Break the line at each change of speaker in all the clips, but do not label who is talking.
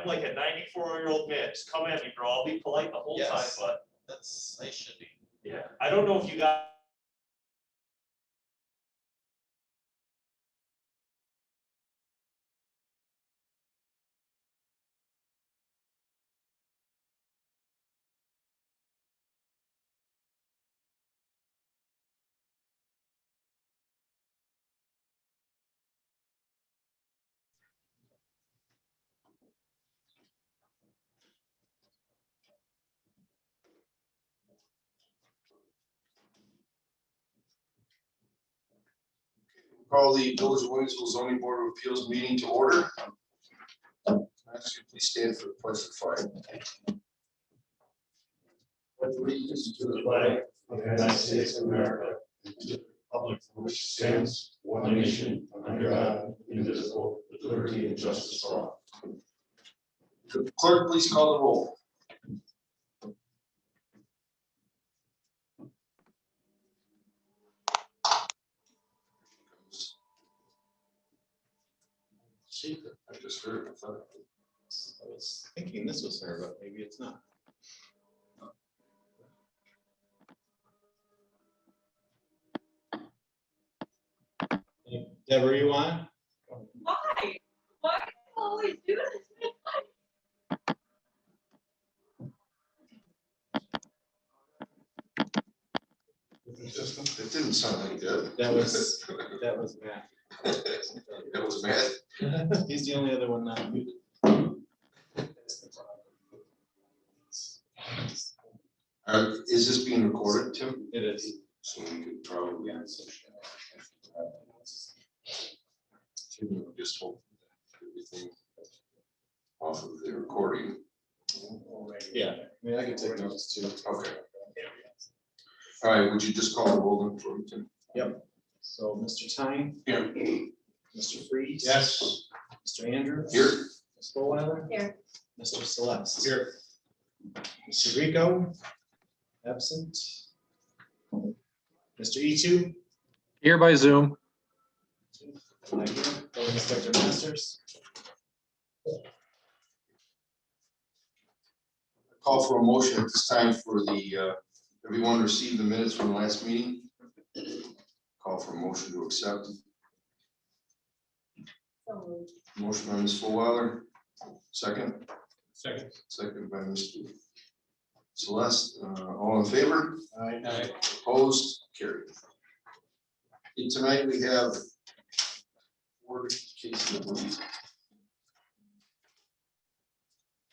I'm like a 94-year-old man. Just come at me, bro. I'll be polite the whole time,
Yes.
but
That's, I should be.
yeah, I don't know if you got.
Call the Village of Williamsville Zoning Board of Appeals meeting to order. Ask you please stand for the pledge of flag. Pledge allegiance to the flag
of the United States of America, and to the republic for which it stands, one nation, under God, indivisible, with liberty and justice for all.
Could the clerk please call the roll?
Secret.
I just heard it. I thought
I was thinking this was her, but maybe it's not. Deborah, you on?
Why? Why do you always do this?
it didn't sound like that.
That was Matt.
That was Matt.
He's the only other one not muted.
Is this being recorded, Tim?
It is.
So we could probably. Tim will just hold everything off of the recording.
Yeah, I mean, I can take notes too.
Okay. All right, would you just call the roll then for me, Tim?
Yep. So Mr. Tyne,
Here.
Mr. Freeze.
Yes.
Mr. Andrews.
Here.
Ms. Fullwiler.
Here.
Mr. Celeste.
Here.
Mr. Rico. Absent. Mr. E2.
Here by Zoom.
Not here. Building Inspector Masters.
Call for a motion at this time for the, everyone received the minutes from the last meeting. Call for a motion to accept.
So,
Motion by Ms. Fullwiler. Second.
Second.
Second by Mr. Celeste. All in favor?
Aye.
Opposed? Carried. And tonight we have 4 cases of leave.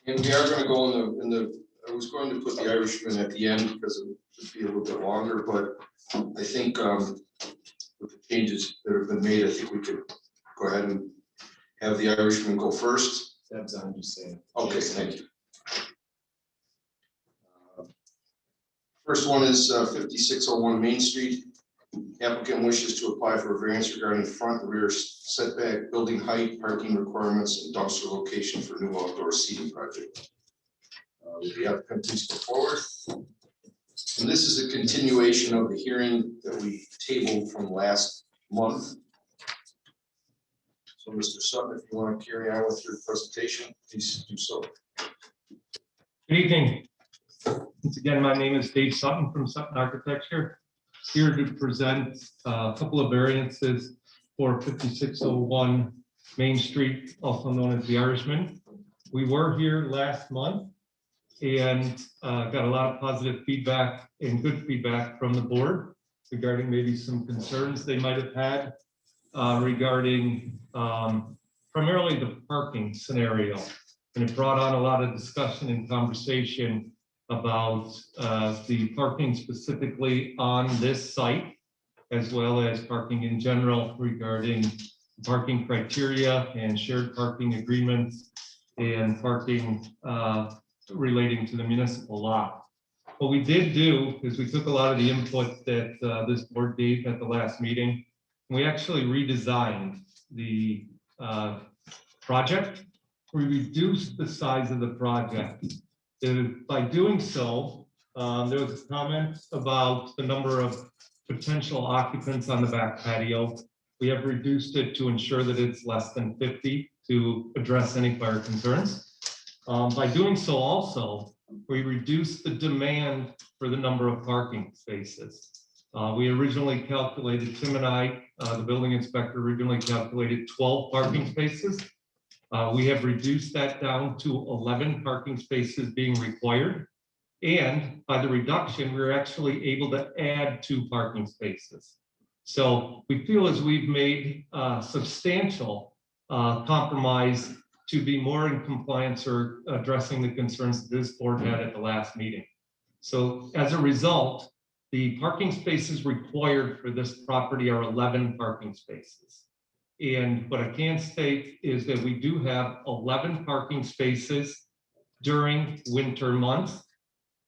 And we are going to go in the, I was going to put the Irishman at the end because it would be a little bit longer, but I think with the changes that have been made, I think we could go ahead and have the Irishman go first.
Deb's on, just saying.
Okay, thank you. First one is 5601 Main Street. Applicant wishes to apply for a variance regarding front and rear setback, building height, parking requirements, and dumpster location for new outdoor seating project. The applicant please go forward. And this is a continuation of the hearing that we tabled from last month. So Mr. Sutton, if you want to carry on with your presentation, please do so.
Good evening. Once again, my name is Dave Sutton from Sutton Architecture, here to present a couple of variances for 5601 Main Street, also known as the Irishman. We were here last month and got a lot of positive feedback and good feedback from the board regarding maybe some concerns they might have had regarding primarily the parking scenario. And it brought on a lot of discussion and conversation about the parking specifically on this site, as well as parking in general regarding parking criteria and shared parking agreements and parking relating to the municipal lot. What we did do is we took a lot of the input that this board gave at the last meeting. And we actually redesigned the project. We reduced the size of the project. By doing so, there was a comment about the number of potential occupants on the back patio. We have reduced it to ensure that it's less than 50 to address any fire concerns. By doing so also, we reduce the demand for the number of parking spaces. We originally calculated, Tim and I, the building inspector originally calculated 12 parking spaces. We have reduced that down to 11 parking spaces being required. And by the reduction, we're actually able to add 2 parking spaces. So we feel as we've made substantial compromise to be more in compliance or addressing the concerns that this board had at the last meeting. So as a result, the parking spaces required for this property are 11 parking spaces. And what I can state is that we do have 11 parking spaces during winter months.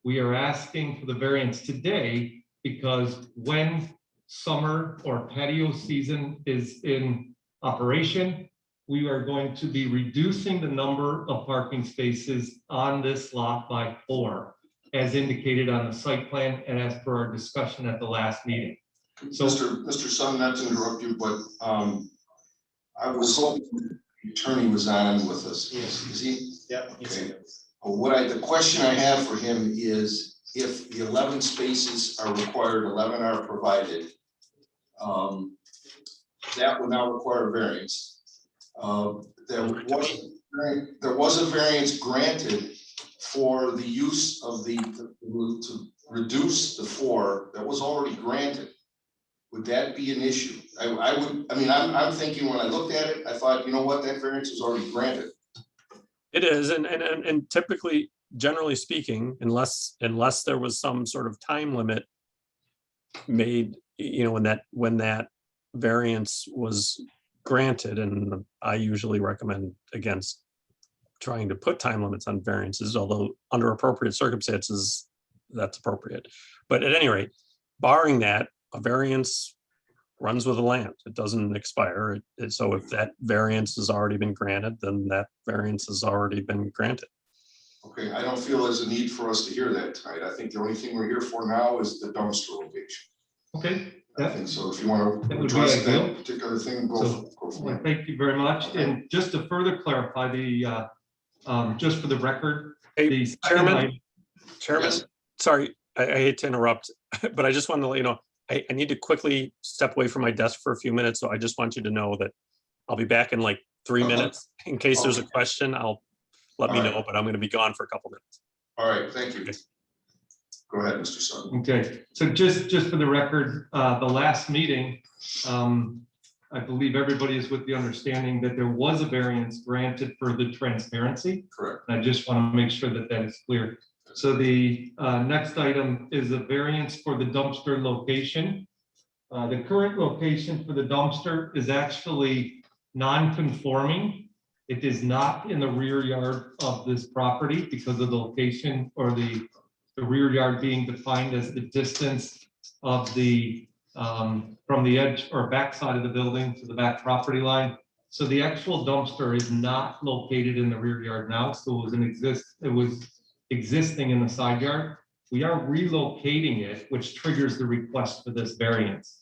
We are asking for the variance today because when summer or patio season is in operation, we are going to be reducing the number of parking spaces on this lot by 4, as indicated on the site plan and as per our discussion at the last meeting. So,
Mr. Sun, not to interrupt you, but I was hoping the attorney was on with us.
Yes.
Is he?
Yeah. he's
Okay.
here.
The question I have for him is if the 11 spaces are required, 11 are provided, that would now require a variance. There was a variance granted for the use of to reduce the 4 that was already granted. Would that be an issue? I'm thinking when I looked at it, I thought, you know what, that variance was already granted.
It is, and typically, generally speaking, unless there was some sort of time limit made, when that variance was granted, and I usually recommend against trying to put time limits on variances, although under appropriate circumstances, that's appropriate. But at any rate, barring that, a variance runs with the land. It doesn't expire. So if that variance has already been granted, then that variance has already been granted.
Okay, I don't feel there's a need for us to hear that tonight. I think the only thing we're here for now is the dumpster location.
Okay.
I think so. If you want
That
to
would be
address
ideal.
that particular thing, go for
Well,
it.
thank you very much. And just to further clarify the, just for the record,
Hey,
the second
Chairman,
item-
Yes.
sorry, I hate to interrupt, but I just wanted to let you know, I need to quickly step away from my desk for a few minutes. So I just want you to know that I'll be back in like 3
Okay.
minutes. In case there's a
Okay.
question, let me
All right.
know, but I'm going to be gone for a couple minutes.
All right, thank you. Go ahead, Mr. Sutton.
Okay, so just for the record, the last meeting, I believe everybody is with the understanding that there was a variance granted for the transparency.
Correct.
I just want to make sure that that is clear. So the next item is a variance for the dumpster location. The current location for the dumpster is actually non-conforming. It is not in the rear yard of this property because of the location, or the rear yard being defined as the distance of the from the edge or backside of the building to the back property line. So the actual dumpster is not located in the rear yard now. So it was existing in the side yard. We are relocating it, which triggers the request for this variance.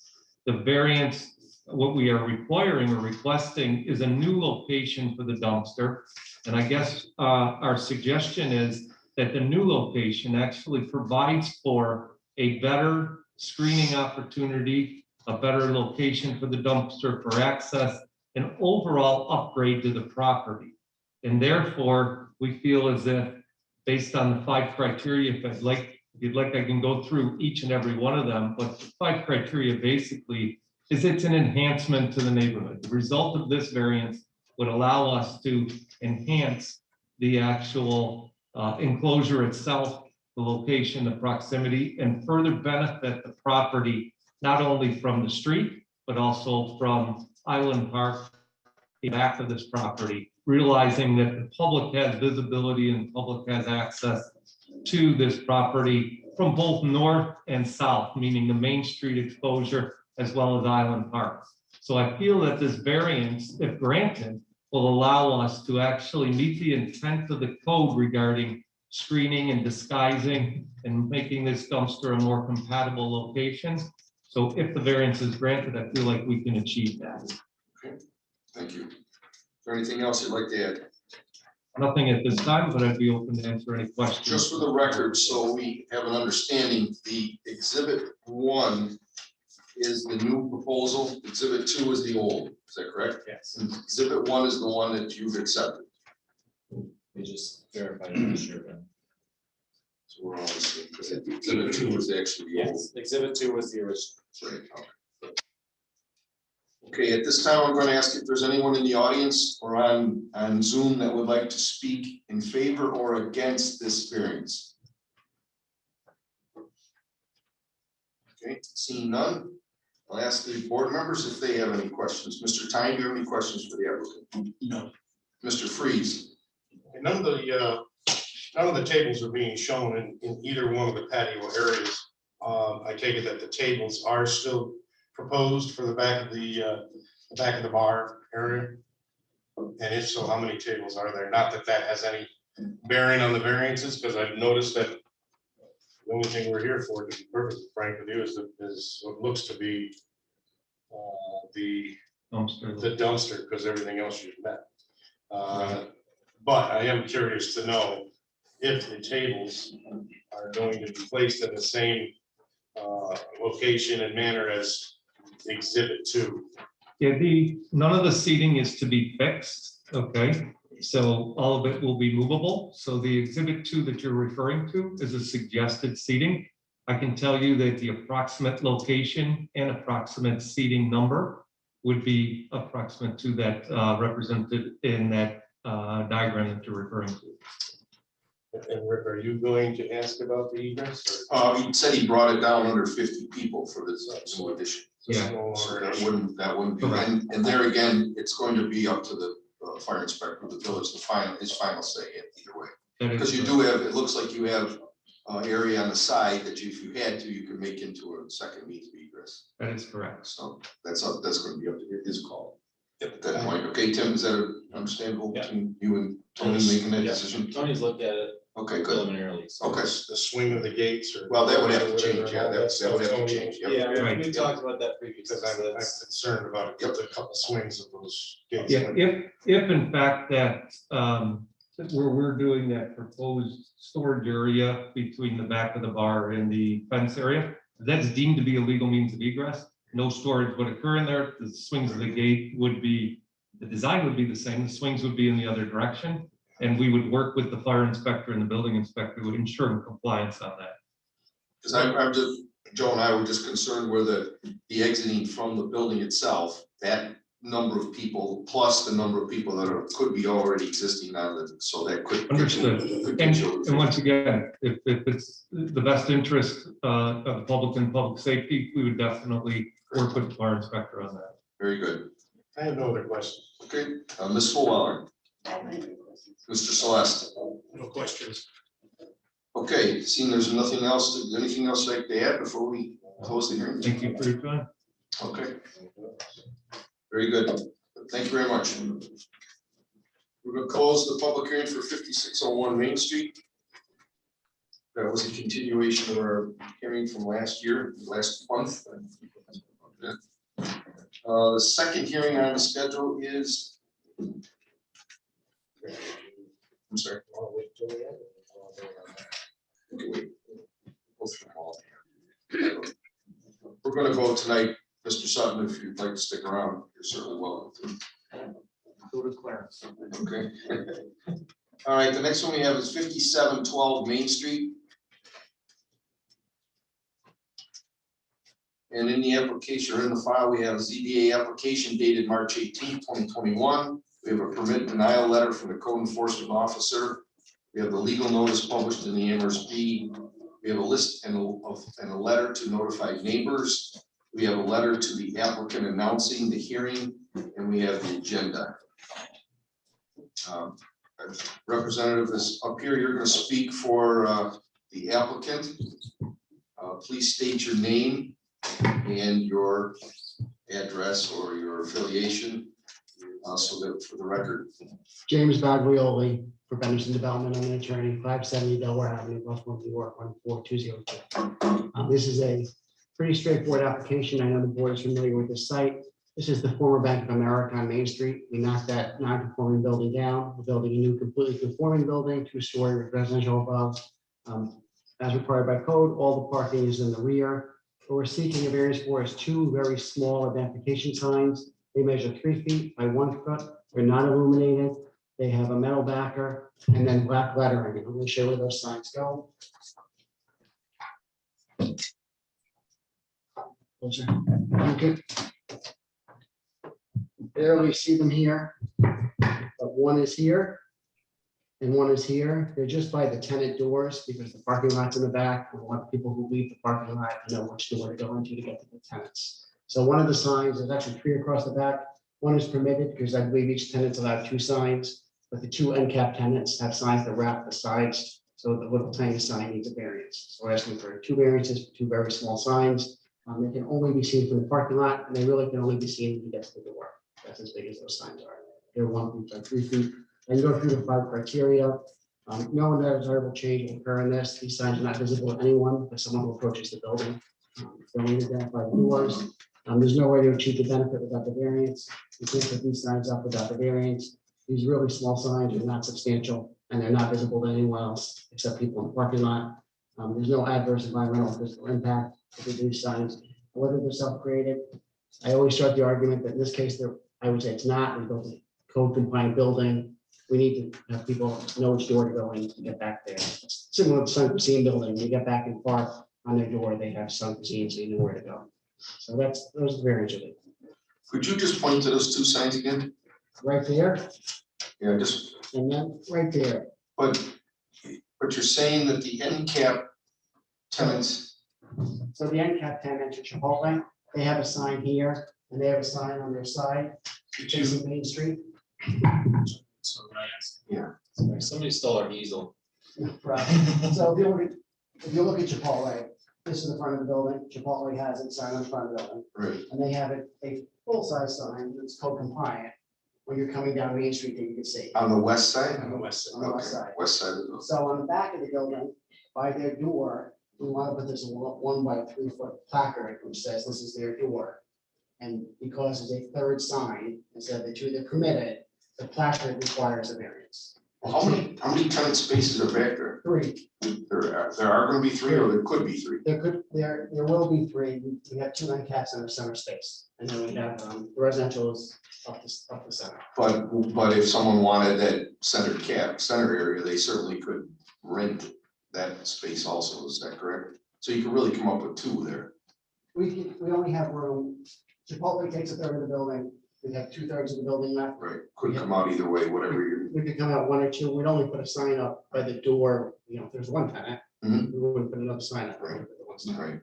The variance, what we are requiring or requesting, is a new location for the dumpster. And I guess our suggestion is that the new location actually provides for a better screening opportunity, a better location for the dumpster for access, an overall upgrade to the property. And therefore, we feel as if, based on the 5 criteria, if you'd like, I can go through each and every one of them, but the 5 criteria basically is it's an enhancement to the neighborhood. The result of this variance would allow us to enhance the actual enclosure itself, the location, the proximity, and further benefit the property, not only from the street, but also from Island Park, the back of this property, realizing that the public has visibility and the public has access to this property from both north and south, meaning the Main Street exposure as well as Island Park. So I feel that this variance, if granted, will allow us to actually meet the intent of the code regarding screening and disguising and making this dumpster a more compatible location. So if the variance is granted, I feel like we can achieve that.
Thank you. Is there anything else you'd like to add?
Nothing at this time, but I'd be open to answer any questions.
Just for the record, so we have an understanding, the exhibit 1 is the new proposal, exhibit 2 is the old, is that correct?
Yes.
Exhibit 1 is the one that you've accepted,
We just verified it this year, but
so we're all the same, because exhibit 2 was actually the old.
yes, exhibit 2 was the original.
Right, okay. Okay, at this time, I'm going to ask if there's anyone in the audience or on Zoom that would like to speak in favor or against this variance. Okay, seeing none, I'll ask the board members if they have any questions. Mr. Tyne, do you have any questions for the applicant?
No.
Mr. Freeze?
And none of the tables are being shown in either one of the patio areas. I take it that the tables are still proposed for the back of the bar area? And if so, how many tables are there? Not that that has any bearing on the variances, because I've noticed that the only thing we're here for, to be perfectly frank with you, is what looks to be the dumpster, because everything else you've met. But I am curious to know if the tables are going to be placed in the same location and manner as exhibit 2.
Yeah, none of the seating is to be fixed, okay? So all of it will be movable. So the exhibit 2 that you're referring to is a suggested seating. I can tell you that the approximate location and approximate seating number would be approximate to that represented in that diagram that you're referring to.
And Rick, are you going to ask about the egress?
He said he brought it down under 50 people for this new addition.
Yeah.
So that wouldn't be, and there again, it's going to be up to the fire inspector of the village, his final say either way. Because you do have, it looks like you have area on the side that if you had to, you could make into a second means of egress.
That is correct.
So that's going to be up to his call at that point. Okay, Tim, is that understandable
Yeah.
between you and Tony making that
Yeah.
decision?
Tony's looked at it
Okay, good.
preliminarily. So.
Okay.
The swing of the gates or?
Well, that would have to change. Yeah, that would have to change. Yep.
Yeah,
Right.
we talked about that previously.
Because
so
I'm
that's-
concerned about a couple swings of those gates.
Yeah, if in fact that where we're doing that proposed storage area between the back of the bar and the fence area, that's deemed to be a legal means of egress. No storage would occur in there. The swings of the gate would be, the design would be the same. The swings would be in the other direction. And we would work with the fire inspector and the building inspector would ensure compliance on that.
Because I'm just, Joe and I were just concerned where the exiting from the building itself, that number of people plus the number of people that could be already existing on the, so that could.
Understood.
could get you-
And once again, if it's the best interest of the public and public safety, we would definitely work with the fire inspector on that.
Very good.
I have no other questions.
Okay, Ms. Fuller, Mr. Celeste.
No questions.
Okay, seeing there's nothing else, anything else you'd like to add before we close the hearing?
Thank you for your time.
Okay. Very good. Thank you very much. We're going to close the public hearing for 5601 Main Street. That was a continuation of our hearing from last month. The second hearing on the schedule is. I'm sorry. Okay, wait. Go through them all. We're going to vote tonight. Mr. Sutton, if you'd like to stick around, you're certainly welcome to.
Go to Clarence.
Okay. All right, the next one we have is 5712 Main Street. And in the application or in the file, we have a ZBA application dated March 18, 2021. We have a permit denial letter from the code enforcement officer. We have the legal notice published in the Amherst Bee. We have a list and a letter to notify neighbors. We have a letter to the applicant announcing the hearing, and we have the agenda. Representative is up here. You're going to speak for the applicant. Please state your name and your address or your affiliation, so that for the record.
James Baglioli for Benderson Development. I'm an attorney, 570 Delaware Avenue, Westport, New York, 14202. This is a pretty straightforward application. I know the board is familiar with the site. This is the former Bank of America on Main Street. We knocked that non-conforming building down. We're building a new completely conforming building, 2-story with residential above. As required by code, all the parking is in the rear. What we're seeking a variance for is 2 very small identification signs. They measure 3 feet by 1 foot. They're not illuminated. They have a metal backer and then black lettering. I'm going to show where those signs go. Those are, you can barely see them here, but one is here and one is here. They're just by the tenant doors because the parking lot's in the back. We want people who leave the parking lot to know which door to go into to get to the tenants. So one of the signs, there's actually 3 across the back. One is permitted because I believe each tenant's allowed 2 signs, but the 2 end cap tenants have signs that wrap the sides. So the little tiny sign needs a variance. So we're asking for 2 variances for 2 very small signs. They can only be seen from the parking lot and they really can only be seen when you get to the door. That's as big as those signs are. They're 1 feet by 3 feet. And you go through the 5 criteria. No undesirable change will occur in this. These signs are not visible to anyone, but someone who approaches the building. They only identify the doors. There's no way to achieve the benefit without the variance. You can't put these signs up without the variance. These really small signs are not substantial and they're not visible to anyone else except people in the parking lot. There's no adverse environmental or physical impact of these signs, whether they're self-created. I always start the argument that in this case, I would say it's not. We built a code compliant building. We need to have people know which door to go in to get back there. It's similar to the Sun Cuisine building. When you get back and park on their door, they have Sun Cuisine, so you know where to go. So those are the variants of it.
Could you just point to those 2 signs again?
Right there,
Yeah, just,
and then right there.
but you're saying that the end cap tenants,
So the end cap tenant at Chipotle, they have a sign here and they have a sign on their side facing Main Street.
So when I asked,
Yeah.
somebody stole our easel.
Right. So if you look at Chipotle, this is the front of the building. Chipotle has its sign on the front of the building.
right,
And they have a full-size sign that's code compliant when you're coming down Main Street that you can see
on the west side?
On the west side.
on the
Okay,
west side.
west side of the building.
So on the back of the building, by their door, we want to put this 1 by 3 foot placard which says this is their door. And because it's a 3rd sign, instead of the 2 that permitted, the placard requires a variance.
Well, how many tenant spaces are back there?
3.
There are gonna be 3 or there could be 3?
There will be 3. We have 2 end caps in the center space. And then we have the residential is up the center.
But if someone wanted that center area, they certainly could rent that space also, is that correct? So you could really come up with 2 there.
We only have room. Chipotle takes 1/3 of the building. We have 2/3 of the building left.
Right, could come out either way, whatever you're,
We could come out 1 or 2. We'd only put a sign up by the door, if there's 1 tenant.
Mhm.
We wouldn't put another sign up.
Right. right,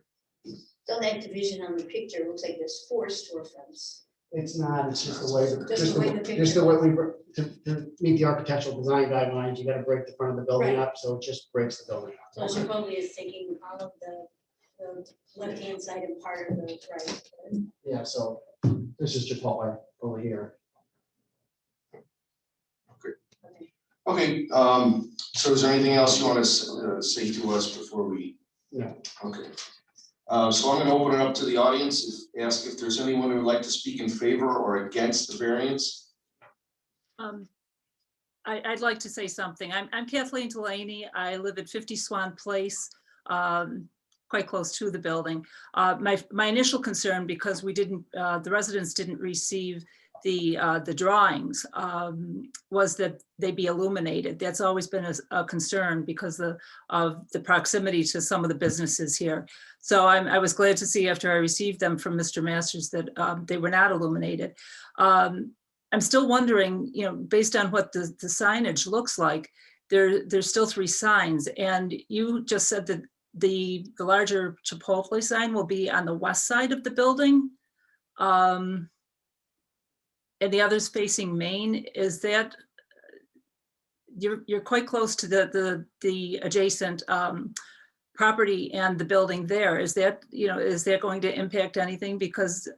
So that division on the picture looks like there's 4 storefronts.
It's not, it's just the way,
Just the way the
just the
picture
way to meet the architectural design guidelines, you gotta break the front of the building
Right.
up, so it just breaks the building
So
up.
Chipotle is taking all of the left-hand side and part of the right.
Yeah, so this is Chipotle over here.
okay, so is there anything else you want to say to us before we?
No.
Okay. So I'm gonna open it up to the audience, ask if there's anyone who would like to speak in favor or against the variance.
I'd like to say something. I'm Kathleen Delaney. I live at 50 Swan Place, quite close to the building. My initial concern, because the residents didn't receive the drawings, was that they be illuminated. That's always been a concern because of the proximity to some of the businesses here. So I was glad to see after I received them from Mr. Masters that they were not illuminated. I'm still wondering, based on what the signage looks like, there's still 3 signs. And you just said that the larger Chipotle sign will be on the west side of the building. And the others facing Main. Is that, you're quite close to the adjacent property and the building there. Is that going to impact anything? Because,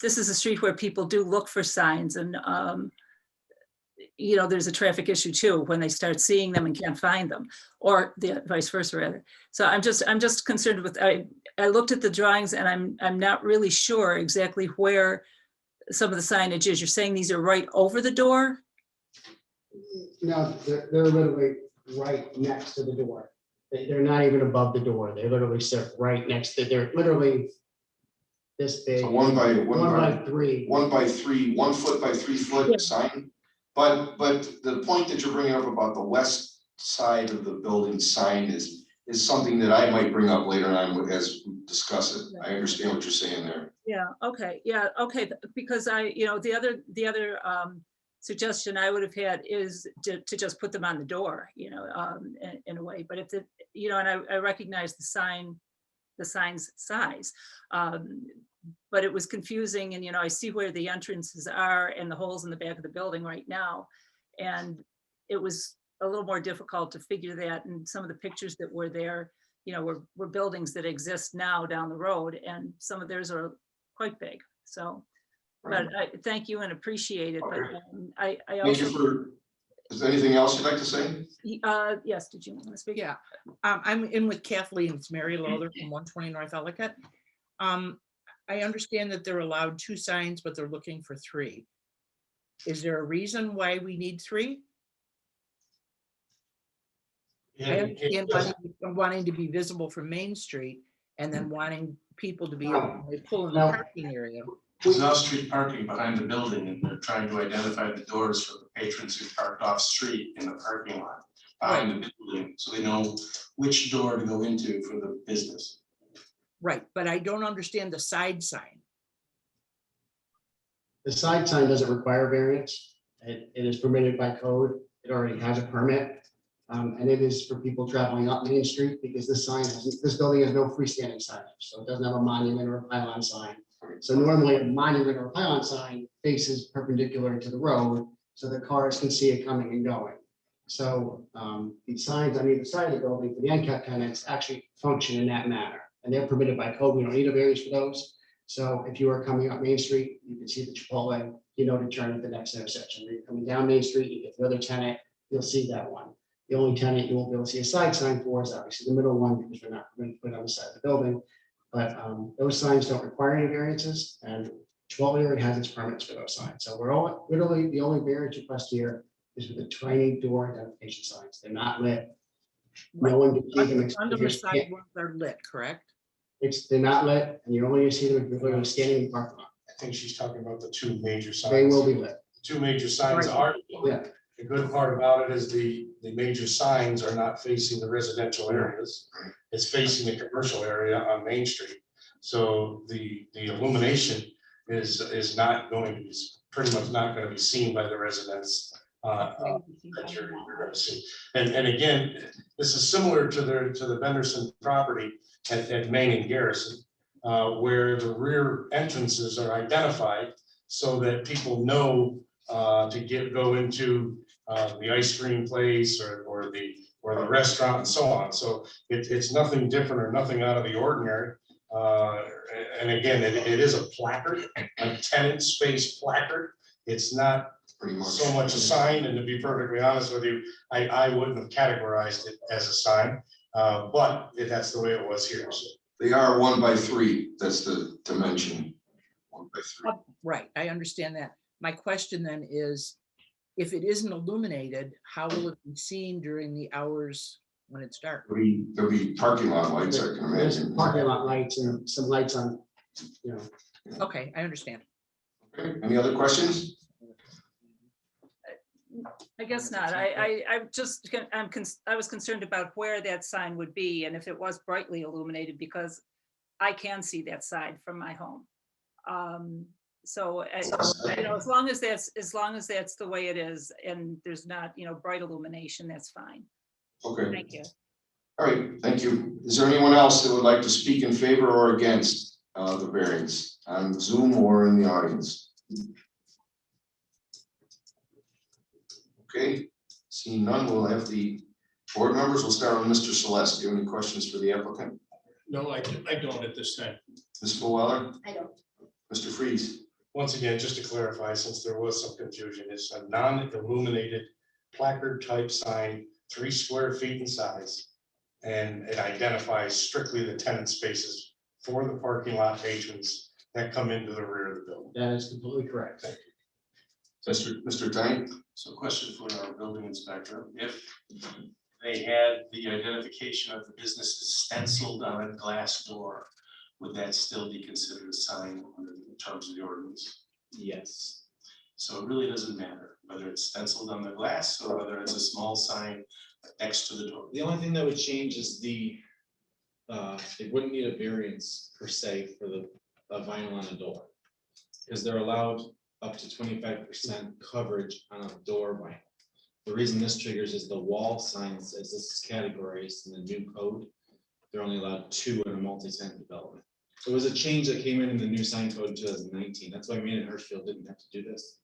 this is a street where people do look for signs and, you know, there's a traffic issue too, when they start seeing them and can't find them, or the vice versa rather. So I'm just concerned with, I looked at the drawings and I'm not really sure exactly where some of the signage is. You're saying these are right over the door?
No, they're literally right next to the door. They're not even above the door. They literally sit right next to, they're literally this big.
So one by
3.
1 by 3, 1 foot by 3 foot
Yeah.
sign. But the point that you're bringing up about the west side of the building sign is something that I might bring up later on as we discuss it. I understand what you're saying there.
Yeah, okay, because the other suggestion I would have had is to just put them on the door, in a way, but if the, and I recognize the sign's size. But it was confusing, and I see where the entrances are and the holes in the back of the building right now. And it was a little more difficult to figure that, and some of the pictures that were there, were buildings that exist now down the road, and some of theirs are quite big, so.
Right.
But I thank you and appreciate it, but
Okay.
I
Thank you
also,
for, is there anything else you'd like to say?
yes, did you want to speak?
Yeah, I'm in with Kathleen. It's Mary Lowther from 120 North Ellicott. I understand that they're allowed 2 signs, but they're looking for 3. Is there a reason why we need 3? I understand wanting to be visible from Main Street and then wanting people to be able to pull in the
No.
parking area.
There's off-street parking behind the building, and they're trying to identify the doors for the patrons who parked off-street in the parking lot behind the building, so they know which door to go into for the business.
Right, but I don't understand the side sign.
The side sign doesn't require variance. It is permitted by code. It already has a permit. And it is for people traveling up Main Street, because this building has no freestanding signage, so it doesn't have a monument or a pylon sign. So normally a monument or a pylon sign faces perpendicular to the road, so the cars can see it coming and going. So the signs on either side of the building for the end cap tenants actually function in that manner, and they're permitted by code. We don't need a variance for those. So if you are coming up Main Street, you can see the Chipotle, to turn at the next intersection. If you're coming down Main Street, you get the other tenant, you'll see that one. The only tenant you won't be able to see a side sign for is obviously the middle one, because we're not going to put it on the side of the building. But those signs don't require any variances, and Chipotle already has its permits for those signs. So we're all, literally, the only variance request here is with the tiny door identification signs. They're not lit. No one can see them.
Under the side ones are lit, correct?
They're not lit, and you're only gonna see them if you're literally standing in the parking lot.
I think she's talking about the 2 major signs.
They will be lit.
The 2 major signs
Right.
are.
Yeah.
The good part about it is the major signs are not facing the residential areas. It's facing the commercial area on Main Street. So the illumination is not going to be, pretty much not going to be seen by the residents. That you're going to see. And again, this is similar to the Benderson property at Main and Garrison, where the rear entrances are identified so that people know to go into the ice cream place or the restaurant and so on. So it's nothing different or nothing out of the ordinary. And again, it is a placard, a tenant space placard. It's not
Pretty much.
so much a sign, and to be perfectly honest with you, I wouldn't have categorized it as a sign, but that's the way it was here. So
They are 1 by 3. That's the dimension. 1 by 3.
Right, I understand that. My question then is, if it isn't illuminated, how will it be seen during the hours when it's dark?
There'll be parking lot lights, I can
There's
imagine.
parking lot lights and some lights on,
Okay, I understand.
Okay, any other questions?
I guess not. I was concerned about where that sign would be and if it was brightly illuminated, because I can see that side from my home. So, as long as that's the way it is and there's not, bright illumination, that's fine.
Okay,
Thank you.
all right, thank you. Is there anyone else that would like to speak in favor or against the variance on Zoom or in the audience? Okay, seeing none, we'll have the board members. We'll start with Mr. Celeste. Do you have any questions for the applicant?
No, I don't at this time.
Ms. Fuller,
I don't.
Mr. Freeze?
Once again, just to clarify, since there was some confusion, it's a non-illuminated placard type sign, 3 square feet in size. And it identifies strictly the tenant spaces for the parking lot patrons that come into the rear of the building.
That is completely correct.
Mr. Dine?
So question for our building inspector, if they had the identification of the businesses stenciled on a glass door, would that still be considered a sign under the terms of the ordinance?
Yes.
So it really doesn't matter whether it's stenciled on the glass or whether it's a small sign next to the door.
The only thing that would change is it wouldn't need a variance per se for the vinyl on the door. Because they're allowed up to 25% coverage on a door vinyl. The reason this triggers is the wall signs, as this is categorized in the new code, they're only allowed 2 in a multi-sign development. It was a change that came in the new sign code in 2019. That's why me and Hirschfield didn't have to do this.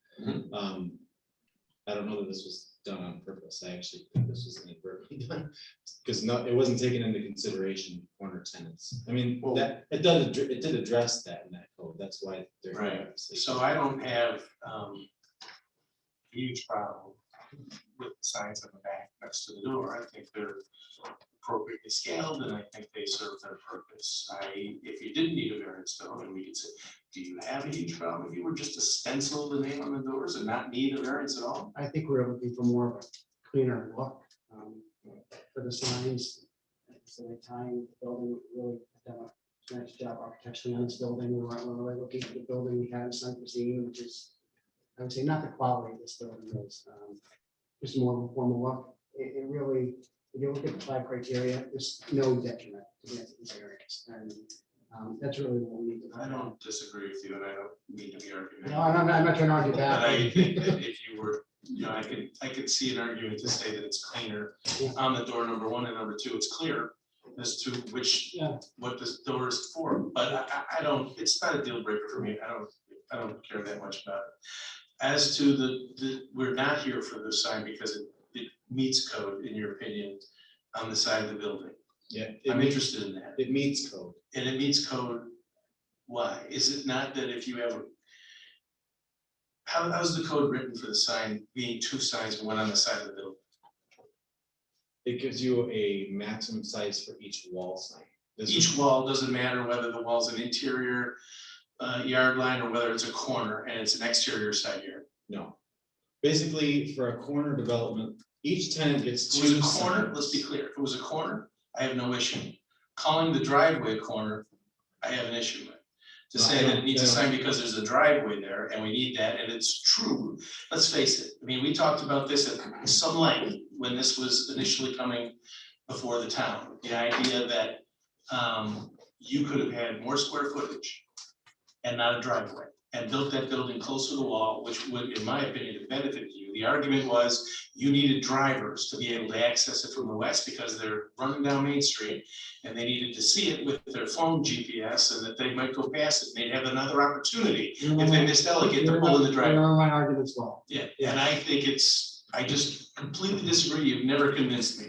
I don't know that this was done on purpose. I actually think this was inadvertently done because it wasn't taken into consideration corner tenants. I mean,
Well-
that it did address that in that code. That's why they're.
Right. So I don't have a huge problem with signs on the back next to the door. I think they're appropriately scaled and I think they serve their purpose. If you didn't need a variance though, and we could say, do you have a huge problem if you were just to stencil the name on the doors and not need a variance at all?
I think we're looking for more of a cleaner look for the signs. So the time, the building really done a nice job architecturally on this building. We weren't really looking at the building we had in Sun Cuisine, which is, I would say, not the quality of this building is, just more of a formal look. It really, if you look at the 5 criteria, there's no detriment to the areas. And that's really what we need to.
I don't disagree with you and I don't mean to be argumentative.
No, I'm not trying to argue
But
that.
I think that if you were, I could see an argument to say that it's cleaner on the door, number 1, and number 2, it's clear as to which,
Yeah.
what this door is for, but I don't, it's not a deal breaker for me, I don't care that much about it. As to we're not here for the sign because it meets code, in your opinion, on the side of the building.
Yeah,
I'm interested in that,
it meets code.
and it meets code, why? Is it not that if you have how's the code written for the sign being 2 signs and 1 on the side of the building?
It gives you a maximum size for each wall sign. This is-
Each wall, doesn't matter whether the wall's an interior yard line or whether it's a corner and it's an exterior side yard.
No. Basically, for a corner development, each tenant gets
If it
2
was a corner,
signs.
let's be clear, if it was a corner, I have no issue. Calling the driveway a corner, I have an issue with. To say that it needs a sign because there's a driveway there and we need that, and it's true, let's face it, I mean, we talked about this at some length when this was initially coming before the town. The idea that you could have had more square footage and not a driveway, and built that building closer to the wall, which would, in my opinion, have benefited you. The argument was you needed drivers to be able to access it from the west because they're running down Main Street and they needed to see it with their phone GPS and that they might go past it. They'd have another opportunity if they missed Ellicott to pull in the driveway.
Remember my argument as well.
Yeah, and I think I just completely disagree. You've never convinced me.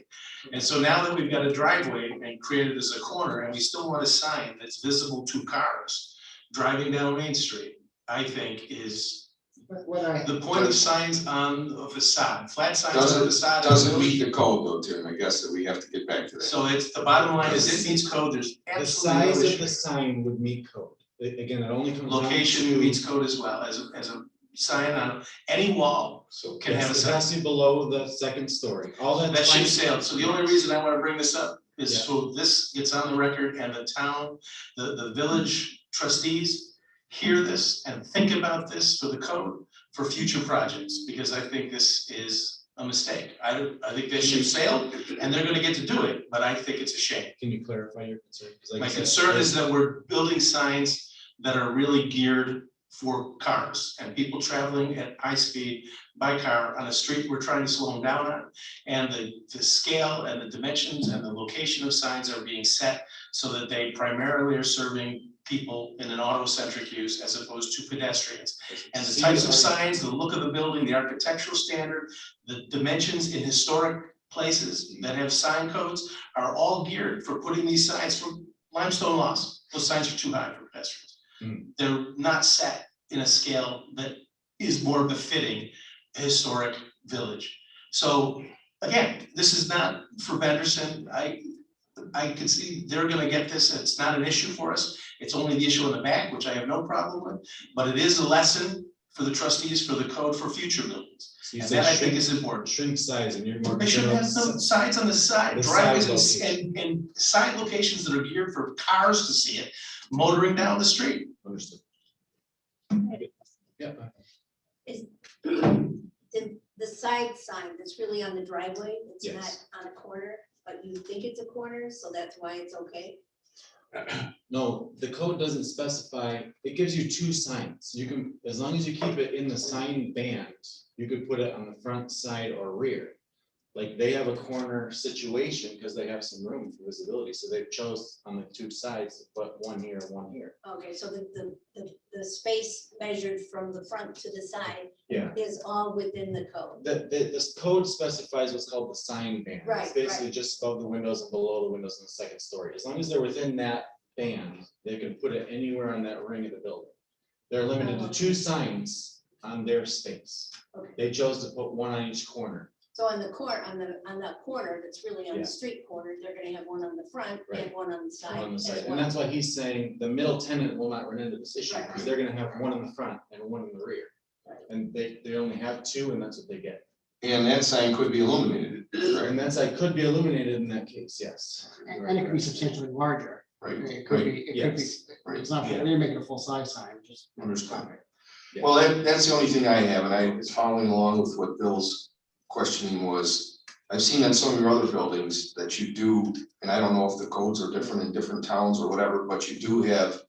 And so now that we've got a driveway and created as a corner and we still want a sign that's visible to cars driving down Main Street, I think is the point of signs on the facade, flat signs on the facade.
Doesn't meet the code though, Tim, I guess that we have to get back to that.
So it's, the bottom line is it meets code. There's
The
absolutely no
size of
issue.
the sign would meet code. Again, it only comes down
Location
to-
meets code as well as a sign on any wall.
So
can have a
it has to be below the 2nd story. All that.
That ship
fine-
sailed. So the only reason I want to bring this up is
Yeah.
so this gets on the record and the town, the village trustees hear this and think about this for the code for future projects, because I think this is a mistake. I think that ship sailed and they're gonna get to do it, but I think it's a shame.
Can you clarify your concern? 'Cause like
My
I said,
concern is that we're building signs that are really geared for cars and people traveling at high speed by car on a street we're trying to slow them down on. And the scale and the dimensions and the location of signs are being set so that they primarily are serving people in an auto-centric use as opposed to pedestrians. And the types of signs, the look of the building, the architectural standard, the dimensions in historic places that have sign codes are all geared for putting these signs from limestone laws. Those signs are too high for pedestrians.
Hmm.
They're not set in a scale that is more befitting a historic village. So again, this is not for Benderson. I can see they're gonna get this. It's not an issue for us. It's only the issue in the back, which I have no problem with, but it is a lesson for the trustees for the code for future buildings.
So you
And
say
that I think
shrink-
is important.
Shrink size and you're more.
They should
concerned
have
with
some signs on the side,
The side
driveways
location.
and side locations that are geared for cars to see it, motoring down the street.
Understood. Yeah.
The side sign that's really on the driveway, it's not
Yes.
on a corner, but you think it's a corner, so that's why it's okay?
No, the code doesn't specify, it gives you two signs. You can, as long as you keep it in the sign band, you could put it on the front, side, or rear. Like they have a corner situation because they have some room for visibility, so they've chose on the two sides to put one here, one here.
Okay, so the space measured from the front to the side
Yeah.
is all within the code.
This code specifies what's called the sign band.
Right,
It's basically just above the windows and below the windows in the second story. As long as they're within that band, they can put it anywhere on that ring of the building. They're limited to two signs on their space.
Okay.
They chose to put one on each corner.
So on the corner, on that corner that's really on
Yeah.
the street corner, they're gonna have one on the front and
Right.
one on the side.
On the
as
side,
well.
and that's why he's saying the middle tenant will not run into this issue,
Right.
because they're gonna have one in the front and one in the rear.
Right.
And they only have two, and that's what they get.
And that sign could be illuminated, right?
And that's like, could be illuminated in that case, yes.
And it could be substantially larger.
Right,
It could be, it could be,
Yes.
it's not,
Yeah.
they're making a full size sign, just.
Understood.
Yeah.
Well, that's the only thing I have, and it's following along with what Bill's questioning was. I've seen in some of your other buildings that you do, and I don't know if the codes are different in different towns or whatever, but you do have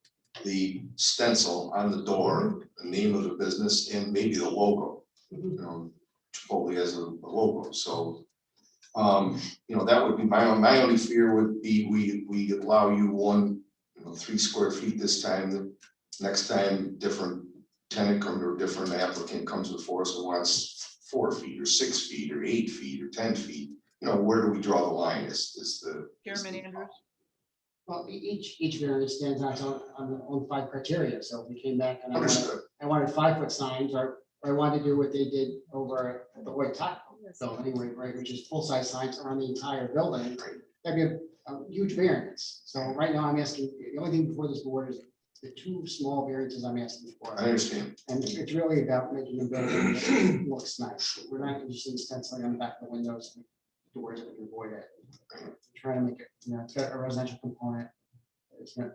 the stencil on the door, the name of the business, and maybe the logo. You know, Chipotle has a logo, so. That would be my only fear would be we allow you 3 square feet this time, the next time different tenant comes or different applicant comes before us and wants 4 feet or 6 feet or 8 feet or 10 feet. Where do we draw the line is the.
Chairman Andrews?
Well, each variance stands on its own 5 criteria, so if we came back and
Understood.
I wanted 5-foot signs, or I wanted to do what they did over at the White Top building, right, which is full-size signs around the entire building, that'd be a huge variance. So right now, I'm asking, the only thing before this board is the 2 small variances I'm asking for.
I understand.
And it's really about making the building that looks nice. We're not interested in stenciling on the back of the windows and doors that we can avoid it. Trying to make it, it's got a residential component. It's not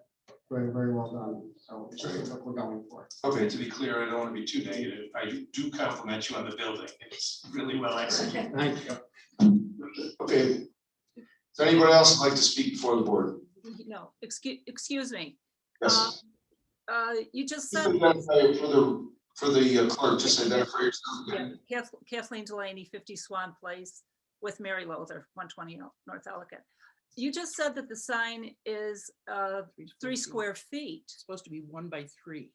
very, very well done. So it's just what we're going for.
Okay,
To be clear, I don't want to be too negative. I do compliment you on the building. It's really well executed.
Thank you.
okay. Does anybody else like to speak before the board?
No, excuse me.
Yes.
You just
You
said,
can identify for the clerk, just identify yourself again.
Kathleen Delaney, 50 Swan Place with Mary Lother, 120 North Ellicott. You just said that the sign is 3 square feet.
It's supposed to be 1 by 3.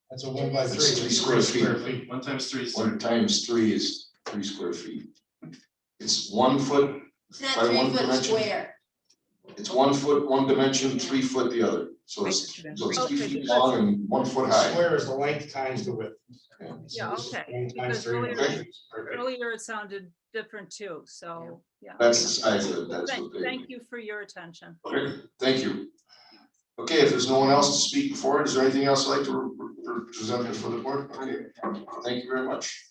That's a 1 by 3.
It's 3 square feet.
1 times 3 is
1 times 3 is 3 square feet. It's 1 foot,
It's not
By 1
3 foot
dimension.
square.
it's 1 foot, 1 dimension, 3 foot the other. So it's 3 feet long and 1 foot high.
Square is the length times the width.
Yeah, okay.
1 times
Because
3.
earlier- Earlier it sounded different too, so, yeah.
That's the size of it, that's what they.
Thank you for your attention.
Okay, thank you. Okay, if there's no one else to speak before, is there anything else you'd like to present before the board? Okay, thank you very much.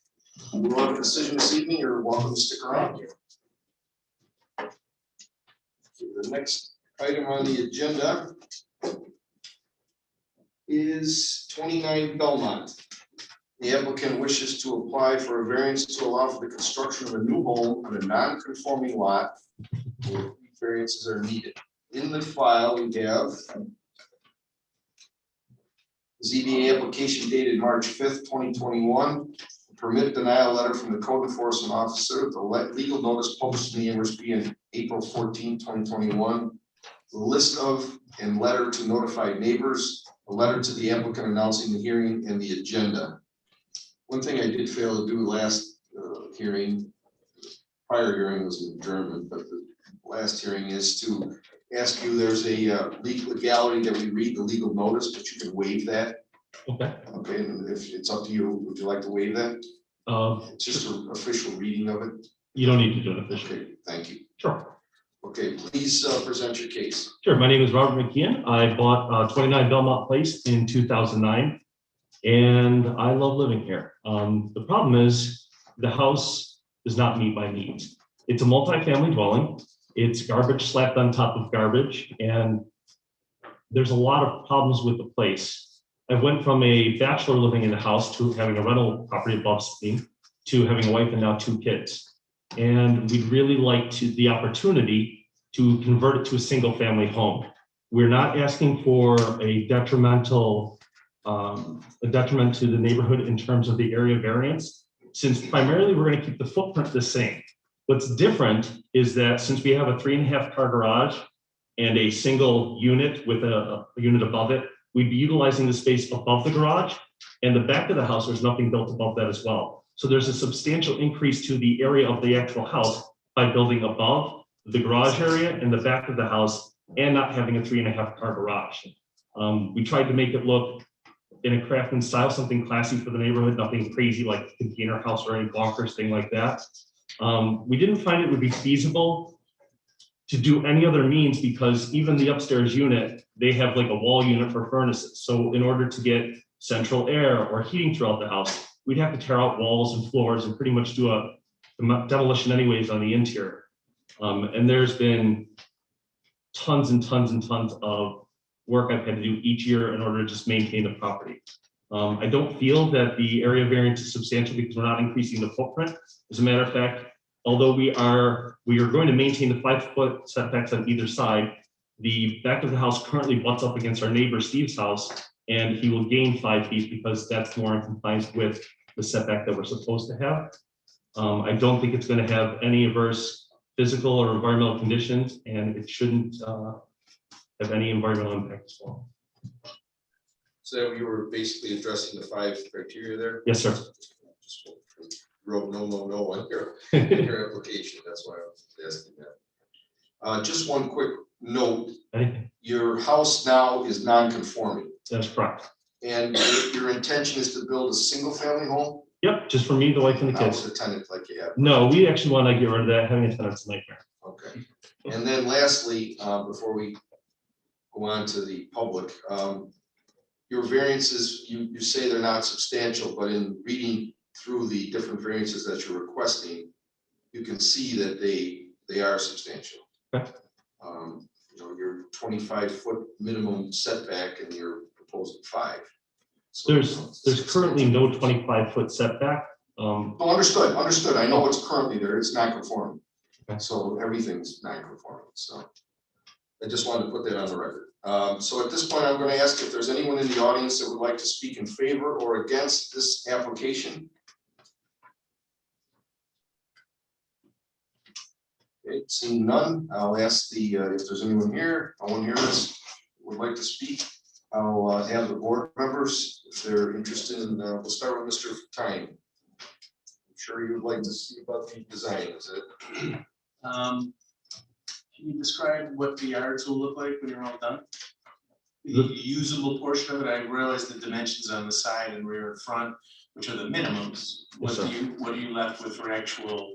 We'll have a decision this evening, you're welcome to stick around. The next item on the agenda is 29 Belmont. The applicant wishes to apply for a variance to allow for the construction of a new home on a non-conforming lot where variances are needed. In the file, we have ZBA application dated March 5th, 2021. Permit denial letter from the code enforcement officer, the legal notice published in the Amherst Bee in April 14, 2021. The list of and letter to notified neighbors, a letter to the applicant announcing the hearing and the agenda. One thing I did fail to do last hearing, prior hearing was in German, but the last hearing is to ask you, there's a legality that we read the legal notice, but you can waive that.
Okay.
Okay, and if it's up to you, would you like to waive that? It's just an official reading of it.
You don't need to do it officially.
Okay, thank you.
Sure.
Okay, please present your case.
Sure. My name is Robert McKeon. I bought 29 Belmont Place in 2009, and I love living here. The problem is the house does not meet my needs. It's a multi-family dwelling. It's garbage slapped on top of garbage, and there's a lot of problems with the place. I went from a bachelor living in the house to having a rental property above me to having a wife and now 2 kids. And we'd really like the opportunity to convert it to a single family home. We're not asking for a detriment to the neighborhood in terms of the area variance, since primarily we're going to keep the footprint the same. What's different is that since we have a 3.5 car garage and a single unit with a unit above it, we'd be utilizing the space above the garage, and the back of the house, there's nothing built above that as well. So there's a substantial increase to the area of the actual house by building above the garage area and the back of the house and not having a 3.5 car garage. We tried to make it look in a craftsman style, something classy for the neighborhood, nothing crazy like a container house or any bonkers thing like that. We didn't find it would be feasible to do any other means because even the upstairs unit, they have like a wall unit for furnaces. So in order to get central air or heating throughout the house, we'd have to tear out walls and floors and pretty much do a demolition anyways on the interior. And there's been tons and tons and tons of work I've had to do each year in order to just maintain the property. I don't feel that the area variance is substantial because we're not increasing the footprint. As a matter of fact, although we are going to maintain the 5-foot setbacks on either side, the back of the house currently butts up against our neighbor Steve's house, and he will gain 5 feet because that's more in compliance with the setback that we're supposed to have. I don't think it's going to have any adverse physical or environmental conditions, and it shouldn't have any environmental impact as well.
So you were basically addressing the 5 criteria there?
Yes, sir.
Just wrote no on your application, that's why I was asking that. Just one quick note,
Anything?
your house now is non-conforming,
That's correct.
and your intention is to build a single-family home?
Yep, just for me, the wife, and the
Not
kids.
with a tenant like you have?
No, we actually want to get rid of that. Having a tenant's a nightmare.
Okay, and then lastly, before we go on to the public, your variances, you say they're not substantial, but in reading through the different variances that you're requesting, you can see that they are substantial.
Okay.
You know, your 25-foot minimum setback and you're proposing 5. So,
There's currently no 25-foot setback.
Oh, understood. I know what's currently there. It's not conforming.
Okay.
So everything's not conforming. So I just wanted to put that on the record. So at this point, I'm going to ask if there's anyone in the audience that would like to speak in favor or against this application. Okay, seeing none, I'll ask if there's anyone here, no one here that would like to speak. I'll have the board members, if they're interested in, we'll start with Mr. Tyne. I'm sure you would like to see about the design, is it?
Can you describe what the yards will look like when you're all done? The usable portion of it, I realize the dimensions on the side and rear and front, which are the minimums. What are you left with for actual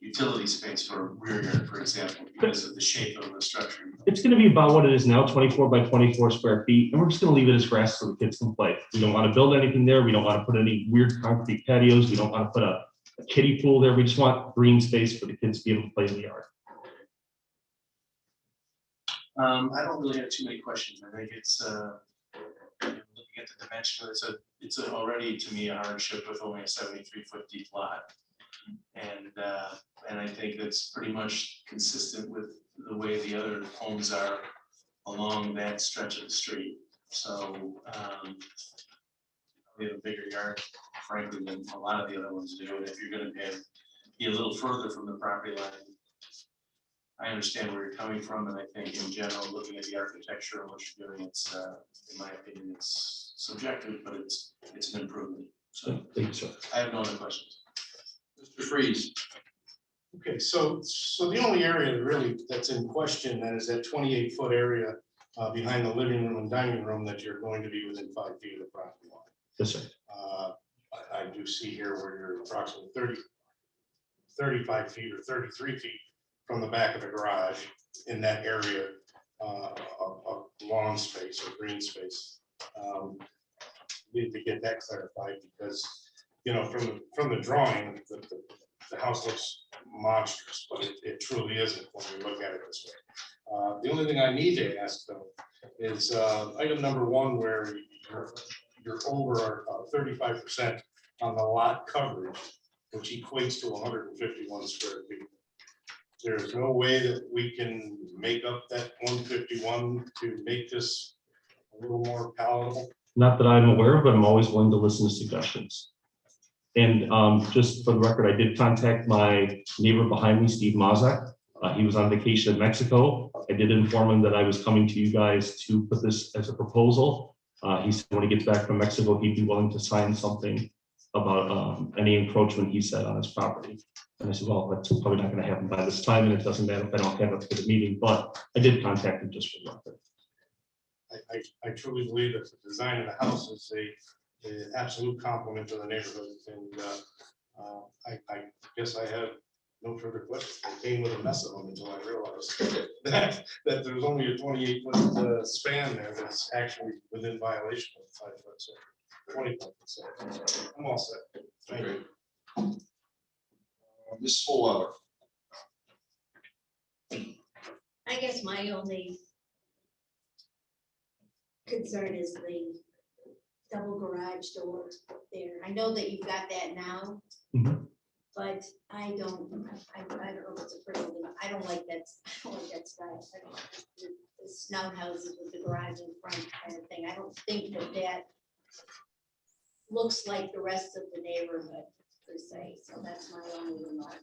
utility space for a rear yard, for example, because of the shape of the structure?
It's going to be about what it is now, 24 by 24 square feet, and we're just going to leave it as grass so the kids can play. We don't want to build anything there. We don't want to put any weird concrete patios. We don't want to put a kiddie pool there. We just want green space for the kids to be able to play in the yard.
I don't really have too many questions. I think it's looking at the dimension, it's already to me a hardship with only a 73-foot deep lot. And I think that's pretty much consistent with the way the other homes are along that stretch of the street. So we have a bigger yard, frankly, than a lot of the other ones do. And if you're going to be a little further from the property line, I understand where you're coming from, and I think in general, looking at the architecture and what you're doing, it's, in my opinion, it's subjective, but it's an improvement. So
Thank you, sir.
I have no other questions.
Mr. Freeze.
Okay, so the only area really that's in question then is that 28-foot area behind the living room and dining room that you're going to be within 5 feet of the property line.
Yes, sir.
I do see here where you're approximately 35 feet or 33 feet from the back of the garage in that area of lawn space or green space. Need to get that clarified because, you know, from the drawing, the house looks monstrous, but it truly isn't when you look at it this way. The only thing I need to ask though is item number 1, where you're over 35% on the lot coverage, which equates to 151 square feet. There's no way that we can make up that 151 to make this a little more palatable.
Not that I'm aware of, but I'm always willing to listen to suggestions. And just for the record, I did contact my neighbor behind me, Steve Mazak. He was on vacation in Mexico. I did inform him that I was coming to you guys to put this as a proposal. He said when he gets back from Mexico, he'd be willing to sign something about any encroachment he said on his property. And I said, well, that's probably not going to happen by this time, and it doesn't matter if I don't have it for the meeting, but I did contact him just for the record.
I truly believe that the design of the house is an absolute compliment to the neighborhood, and I guess I have no further questions. I came with a mess of them until I realized that there's only a 28-foot span there that's actually within violation of 5 foot, so 25 foot. So I'm all set. Thank you.
Ms. Fuller.
I guess my only concern is the double garage door there. I know that you've got that now.
Mhm.
But I don't know if it's a pretty, I don't like that style. I don't like the snout houses with the garage in front kind of thing. I don't think that looks like the rest of the neighborhood per se. So that's my only remark.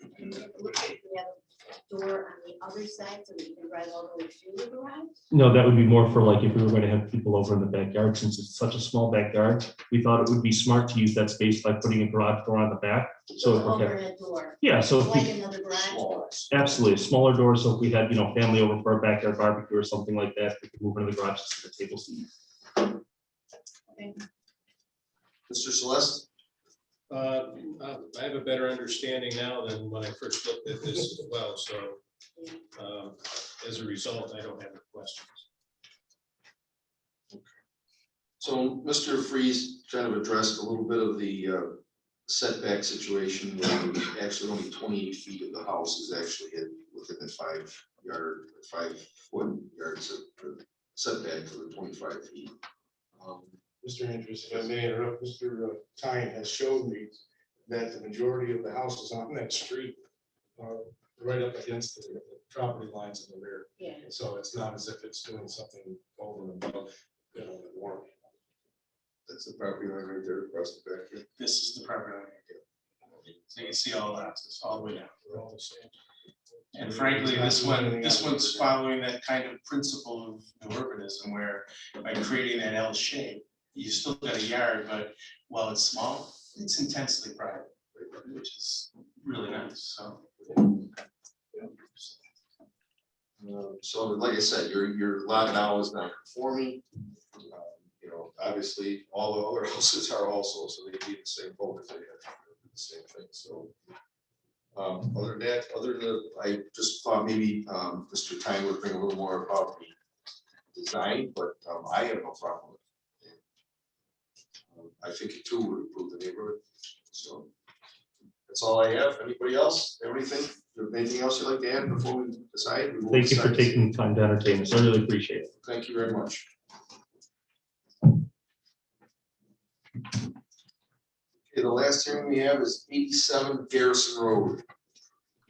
It looks like we have a door on the other side so that you can drive all the way through the garage.
No, that would be more for like if we were going to have people over in the backyard, since it's such a small backyard. We thought it would be smart to use that space by putting a garage door on the back. So
An
if we're,
overhead door,
yeah, so if
like
we,
another garage door.
absolutely, a smaller door. So if we had, family over for a backyard barbecue or something like that, we could move into the garage to the table seat.
Okay.
Mr. Celeste?
I have a better understanding now than when I first looked at this as well, so as a result, I don't have any questions.
So Mr. Freeze kind of addressed a little bit of the setback situation where actually only 28 feet of the house is actually within the 5 foot yards of the setback for the 25 feet.
Mr. Andrews, if I may interrupt, Mr. Tyne has showed me that the majority of the houses on that street are right up against the property lines in the rear.
Yeah.
So it's not as if it's doing something over and above, the norm.
That's the property line right there across the back here.
This is the property line. So you can see all that, it's all the way down.
They're all the same.
And frankly, this one's following that kind of principle of urbanism where by creating that L shape, you still got a yard, but while it's small, it's intensely private, which is really nice, so.
So like I said, your lot now is not conforming. Obviously, all the other houses are also, so they need the same boat, they have the same thing, so. Other than that, I just thought maybe Mr. Tyne would bring a little more about the design, but I have no problem with it. I think it too would improve the neighborhood, so. That's all I have. Anybody else? Everything? Anything else you'd like to add before we decide? We will
Thank you for
decide.
taking the time to entertain us. I really appreciate it.
Thank you very much. Okay, the last hearing we have is 87 Garrison Road.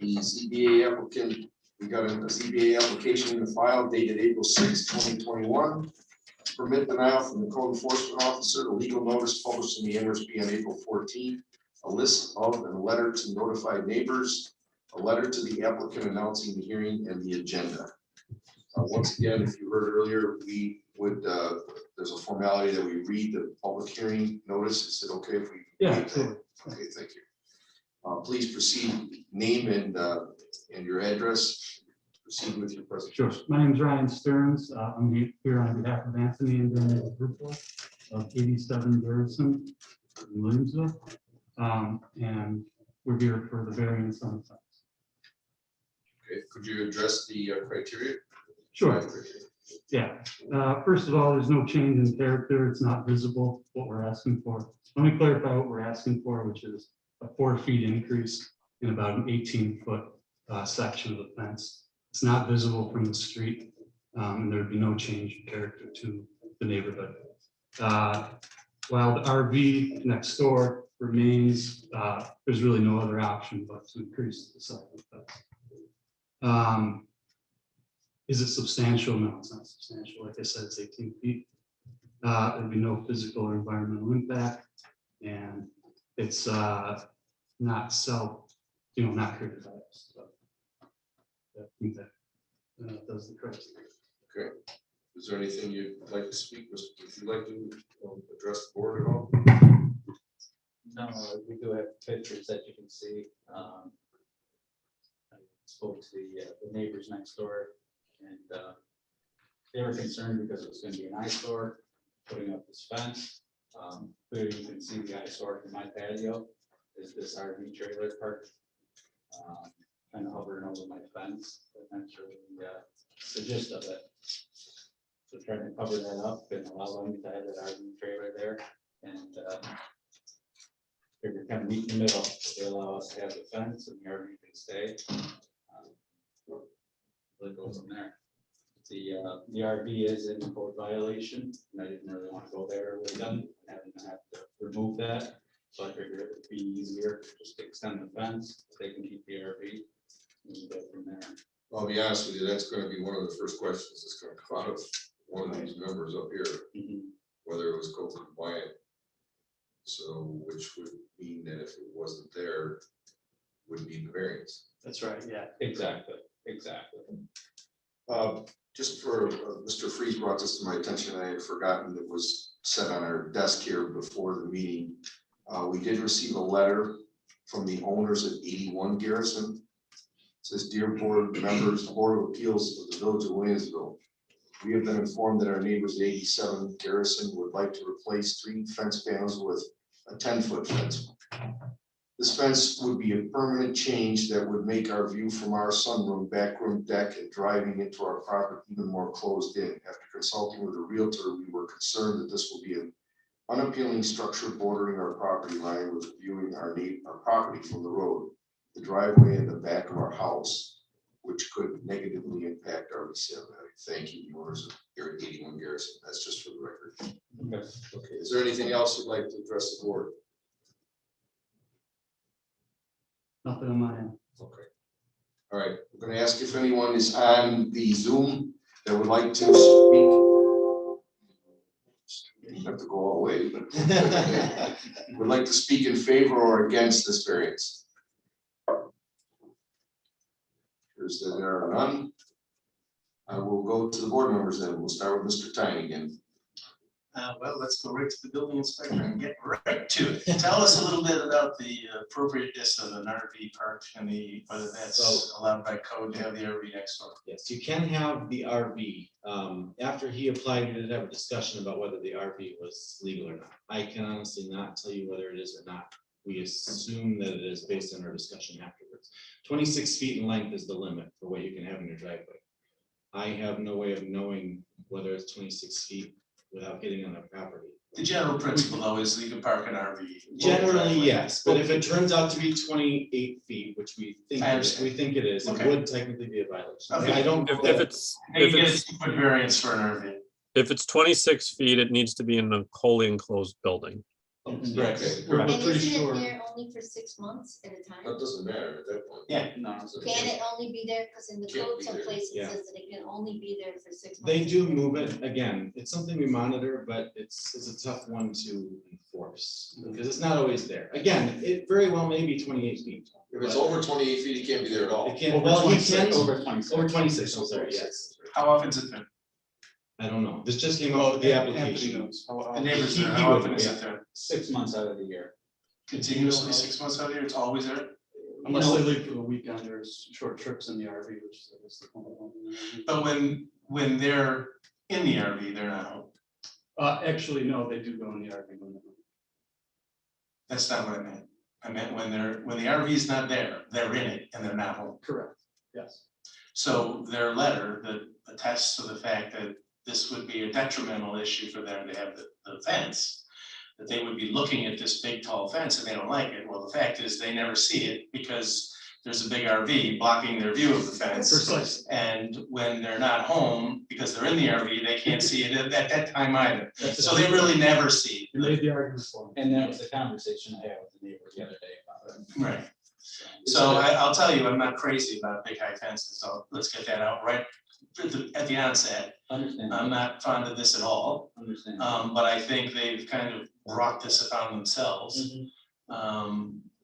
The ZBA applicant, we got a ZBA application in the file dated April 6, 2021. Permit denial from the code enforcement officer, a legal notice published in the NRSB on April 14. A list of and a letter to notified neighbors, a letter to the applicant announcing the hearing and the agenda. Once again, if you heard earlier, we would, there's a formality that we read the public hearing notice. Is it okay if we?
Yeah,
read that?
absolutely.
Okay, thank you. Please proceed, name and your address. Proceed with your presentation.
Sure. My name is Ryan Stearns. I'm here on behalf of Anthony and the group board. of 87 Garrison in Williamsville. And we're here for the variance on the fence.
Okay, could you address the criteria?
Sure. Yeah, first of all, there's no change in character. It's not visible what we're asking for. Let me clarify what we're asking for, which is a 4 feet increase in about an 18-foot section of the fence. It's not visible from the street, and there'd be no change in character to the neighborhood. While the RV next door remains, there's really no other option but to increase the size of the fence. Is it substantial? No, it's not substantial. Like I said, it's 18 feet. There'd be no physical or environmental impact, and it's not not criticized. So I think that does the criteria.
Okay. Is there anything you'd like to speak? Would you like to address the board at all?
No, we do have pictures that you can see. I spoke to the neighbors next door, and they were concerned because it was going to be an eyesore, putting up this fence. Clearly, you can see the eyesore from my patio. Is this RV trailer parked kind of hovering over my fence? And that's really the gist of it. So trying to cover that up and allow them to have that RV trailer there, and figure kind of meet in the middle. They allow us to have the fence and the RV can stay. We'll go from there. The RV is in code violation, and I didn't really want to go there with them, having to have to remove that. So I figured it would be easier just to extend the fence. They can keep the RV and we go from there.
I'll be honest with you, that's gonna be one of the first questions that's gonna come out of one of these members up here, whether it was code compliant. So, which would mean that if it wasn't there, would be the variance.
That's right. Yeah, exactly. Exactly.
Just for, Mr. Freeze brought this to my attention, I had forgotten it was set on our desk here before the meeting. We did receive a letter from the owners at 81 Garrison. It says, "Dear board members, Board of Appeals of the Village of Williamsville. We have been informed that our neighbors at 87 Garrison would like to replace 3 fence panels with a 10-foot fence. This fence would be a permanent change that would make our view from our sunroom, back room, deck, and driving into our property even more closed in. After consulting with a realtor, we were concerned that this will be an unappealing structure bordering our property line with viewing our property from the road, the driveway, and the back of our house, which could negatively impact our resale value. Thank you, the owners of 81 Garrison." That's just for the record. Okay, is there anything else you'd like to address the board?
Nothing on my end.
Okay. All right, I'm going to ask if anyone is on the Zoom that would like to speak. You have to go all the way, but would like to speak in favor or against this variance. Here's that there are none. I will go to the board members then. We'll start with Mr. Tyne again.
Well, let's go right to the building inspector and get right to it. Tell us a little bit about the appropriateness of an RV park and whether that's allowed by code to have the RV next door.
Yes, you can have the RV. After he applied, we did have a discussion about whether the RV was legal or not. I can honestly not tell you whether it is or not. We assume that it is based on our discussion afterwards. 26 feet in length is the limit for what you can have in your driveway. I have no way of knowing whether it's 26 feet without getting on the property.
The general principle though is you can park an RV.
Generally, yes, but if it turns out to be 28 feet, which we think it is, it
Okay.
would technically be a violation.
Okay.
I don't.
If it's,
And you get a 2-foot variance for an RV.
if it's 26 feet, it needs to be in a wholly enclosed building.
Okay,
We're
And
pretty
isn't
sure.
it there only for 6 months at a time?
that doesn't matter at that point.
Yeah.
No.
Can it only be there? Because in the
Can't
code
be there.
someplace it
Yeah.
says that it can only be there for 6 months.
They do move it, again, it's something we monitor, but it's a tough one to enforce, because it's not always there. Again, it very well may be 28 feet.
If it's over 28 feet, it can't be there at all.
It can, well, he can,
Over 26.
over 26, I'm sorry, yes.
How often is it there?
I don't know, this just came out with the application.
The neighbors
He-
there,
he
how
would,
often is
yeah.
it there?
6 months out of the year.
Continuously 6 months out of the year, it's always there?
Unless they leave for the weekend, there's short trips in the RV, which is I guess the point.
But when they're in the RV, they're not home.
Actually, no, they do go in the RV limit.
That's not what I meant. I meant when the RV is not there, they're in it and they're not home.
Correct, yes.
So their letter that attests to the fact that this would be a detrimental issue for them to have the fence, that they would be looking at this big tall fence and they don't like it. Well, the fact is they never see it because there's a big RV blocking their view of the fence.
Precisely.
And when they're not home, because they're in the RV, they can't see it at that time either.
That's
So they really never see
You made the argument for me.
And that was the conversation I had with the neighbor the other day about it.
it. Right. So I'll tell you, I'm not crazy about big high fences, so let's get that out right at the onset.
Understand,
I'm not fond of this at all,
understand.
but I think they've kind of brought this upon themselves.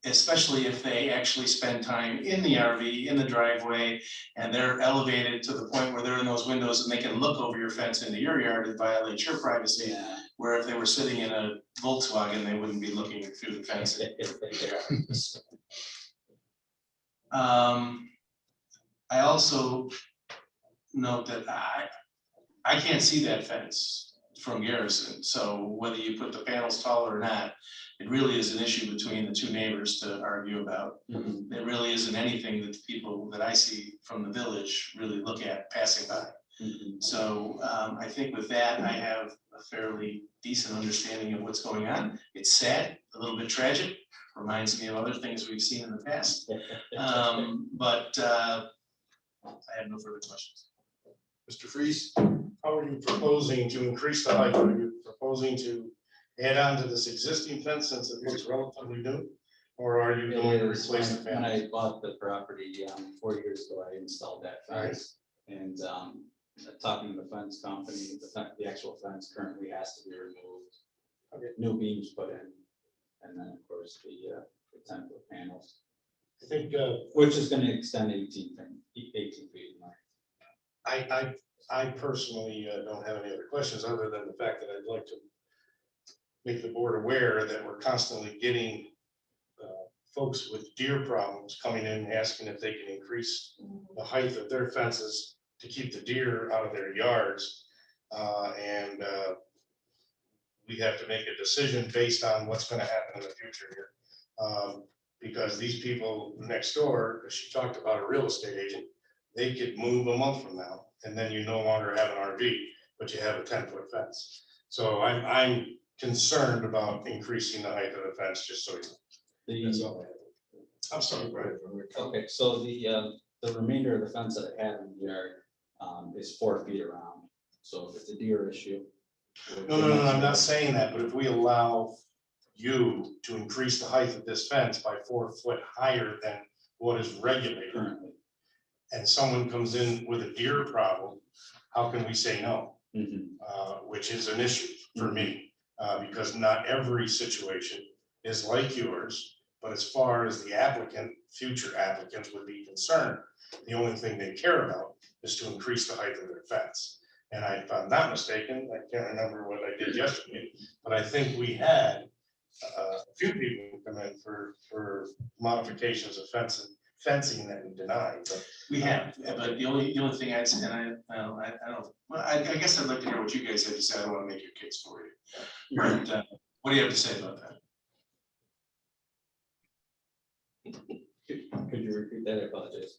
Especially if they actually spend time in the RV, in the driveway, and they're elevated to the point where they're in those windows and they can look over your fence into your yard and violate your privacy.
Yeah.
Where if they were sitting in a Volkswagen, they wouldn't be looking through the fence. I also note that I can't see that fence from Garrison, so whether you put the panels taller or not, it really is an issue between the two neighbors to argue about. It really isn't anything that the people that I see from the village really look at passing by. So I think with that, I have a fairly decent understanding of what's going on. It's sad, a little bit tragic, reminds me of other things we've seen in the past. But I have no further questions.
Mr. Freeze, how are you proposing to increase the height? Are you proposing to add on to this existing fence since it looks relatively new? Or are you going to replace the
When
fence?
I bought the property 4 years ago, I installed that fence. And talking to the fence company, the actual fence currently has to be removed. New beams put in, and then of course the 10-foot panels,
I think
which is gonna extend 18 feet.
I personally don't have any other questions other than the fact that I'd like to make the board aware that we're constantly getting folks with deer problems coming in asking if they can increase the height of their fences to keep the deer out of their yards. And we have to make a decision based on what's gonna happen in the future here. Because these people next door, as she talked about a real estate agent, they could move a month from now, and then you no longer have an RV, but you have a 10-foot fence. So I'm concerned about increasing the height of the fence, just so you know. That's all I have. I'm sorry, Brian.
Okay, so the remainder of the fence that I have in the yard is 4 feet around. So if it's a deer issue.
No, I'm not saying that, but if we allow you to increase the height of this fence by 4 foot higher than what is regulated,
Currently.
and someone comes in with a deer problem, how can we say no? Which is an issue for me, because not every situation is like yours. But as far as the applicant, future applicants would be concerned, the only thing they care about is to increase the height of their fence. And if I'm not mistaken, I can't remember what I did yesterday, but I think we had a few people come in for modifications of fencing that we denied, but
We have, but the only thing I'd say, and I don't, well, I guess I'd like to hear what you guys have to say. I don't want to make your case for you. But what do you have to say about that?
Could you repeat that? I apologize.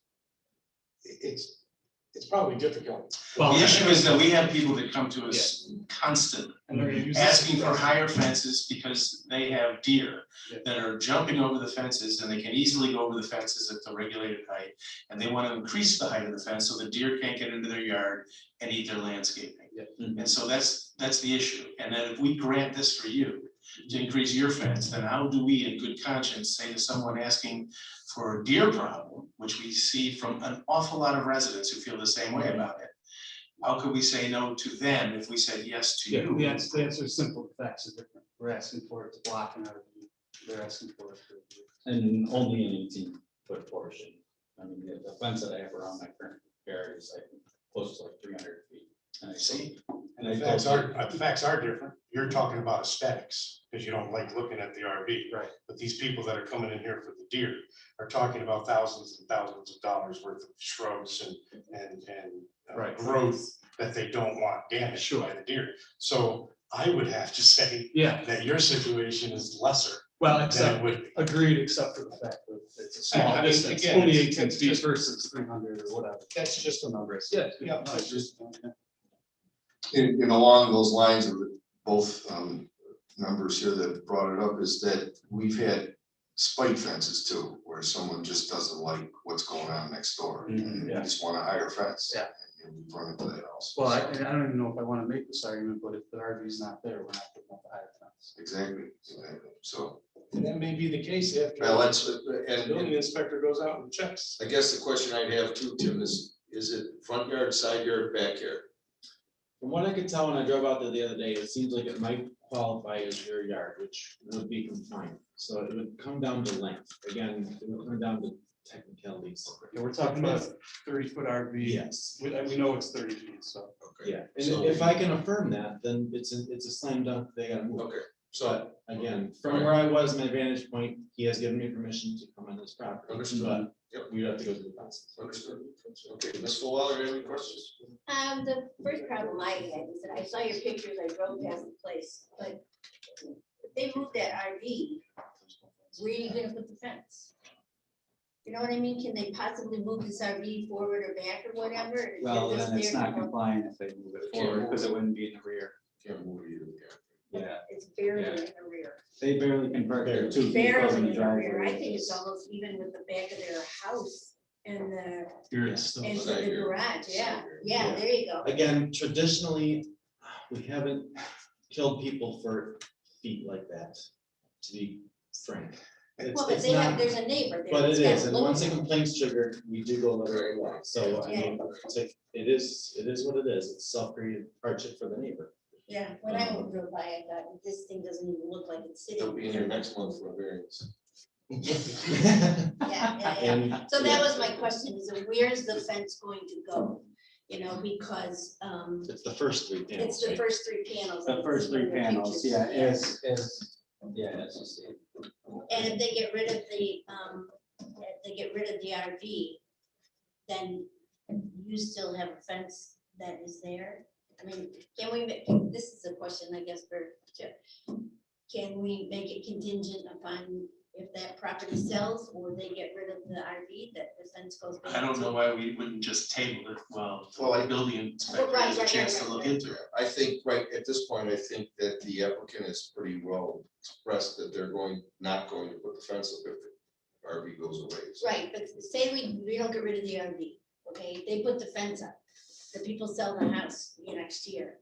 it's probably difficult.
The issue is that we have people that come to us constantly,
And they're gonna use
asking for higher fences because they have deer that are jumping over the fences and they can easily go over the fences at the regulated height. And they want to increase the height of the fence so the deer can't get into their yard and eat their landscaping. And so that's the issue. And then if we grant this for you to increase your fence, then how do we in good conscience say to someone asking for a deer problem, which we see from an awful lot of residents who feel the same way about it? How could we say no to them if we said yes to you?
The answer is simple, the facts are different. We're asking for it to block an RV. They're asking for it to.
And only an 18-foot portion. I mean, the fence that I have around my current yard is like close to like 300 feet. And I
See,
And the facts are different. You're talking about aesthetics, because you don't like looking at the RV.
Right.
But these people that are coming in here for the deer are talking about thousands and thousands of dollars worth of shrubs and
Right.
growth that they don't want damaged by the deer. So I would have to say
Yeah,
that your situation is lesser
well,
than
except,
it would be.
agreed, except for the fact that it's a small
I mean,
distance,
again,
only
it's
18 feet
just-
versus 300 or whatever.
That's just a number.
Yeah.
Yeah, I just-
And along those lines of both members here that brought it up is that we've had spike fences too, where someone just doesn't like what's going on next door. And they
Yeah.
just want a higher fence.
Yeah.
And we've run into that also.
Well, I don't even know if I want to make this argument, but if the RV's not there, we're not putting up a higher fence.
Exactly. So,
And that may be the case after.
well, that's,
The
and
building inspector goes out and checks.
I guess the question I'd have too, Tim, is it front yard, side yard, backyard?
From what I could tell when I drove out there the other day, it seems like it might qualify as rear yard, which would be confined. So it would come down to length. Again, it would come down to technicalities.
Yeah, we're talking about 30-foot RV.
Yes,
We know it's 30 feet, so.
Okay.
yeah. And
So-
if I can affirm that, then it's a slam dunk. They gotta move.
Okay, so,
But again, from where I was, my vantage point, he has given me permission to come on this property.
Understood.
But
Yep.
we'd have to go through the process.
understood. Okay, Ms. Fuller, any questions?
The first problem I had is that I saw your pictures, I drove past the place, but if they moved that RV, where are you gonna put the fence? You know what I mean? Can they possibly move this RV forward or back or whatever? or is it
Well,
just
then it's
there to
not
go-
compliant if they move it forward, because it wouldn't be in the rear.
Can't move either.
Yeah,
It's barely
Yeah.
in the rear.
they barely can park there 2 feet
Barely
from
in
the
the rear.
driveway.
I think it's almost even with the back of their house and the,
Here it's still.
into
Side
the
yard.
garage, yeah,
Yeah.
yeah, there you go.
Again, traditionally, we haven't killed people for feet like that, to be frank. It's-
Well, but
it's
they have,
not-
there's a neighbor there.
But it
that's got
is,
a
and
little-
once a complaint's triggered, we do go a little way. So, I mean, it's like, it is what it is. It's self-created hardship for the neighbor.
Yeah, when I went real by, I thought, this thing doesn't even look like it's sitting.
They'll be in here next month for a variance.
Yeah, yeah, yeah.
And,
So that was my question, is where's the fence going to go? You know, because,
it's the first three panels,
it's the
right?
first three panels.
The
I
first
see in
3
the
panels,
pictures.
yeah, as you see.
And if they get rid of the, if they get rid of the RV, then you still have a fence that is there? I mean, can we make, this is a question, I guess, for Jeff. Can we make it contingent upon if that property sells or they get rid of the RV, that the fence goes back?
I don't know
to-
why we wouldn't just table it while
Well, I-
the building inspector
Right,
has a
right,
chance
right,
to look
right.
into it.
I think, right, at this point, I think that the applicant is pretty well expressed that they're not going to put the fence up if the RV goes away. So
Right, but say we don't get rid of the RV, okay, they put the fence up, the people sell the house next year.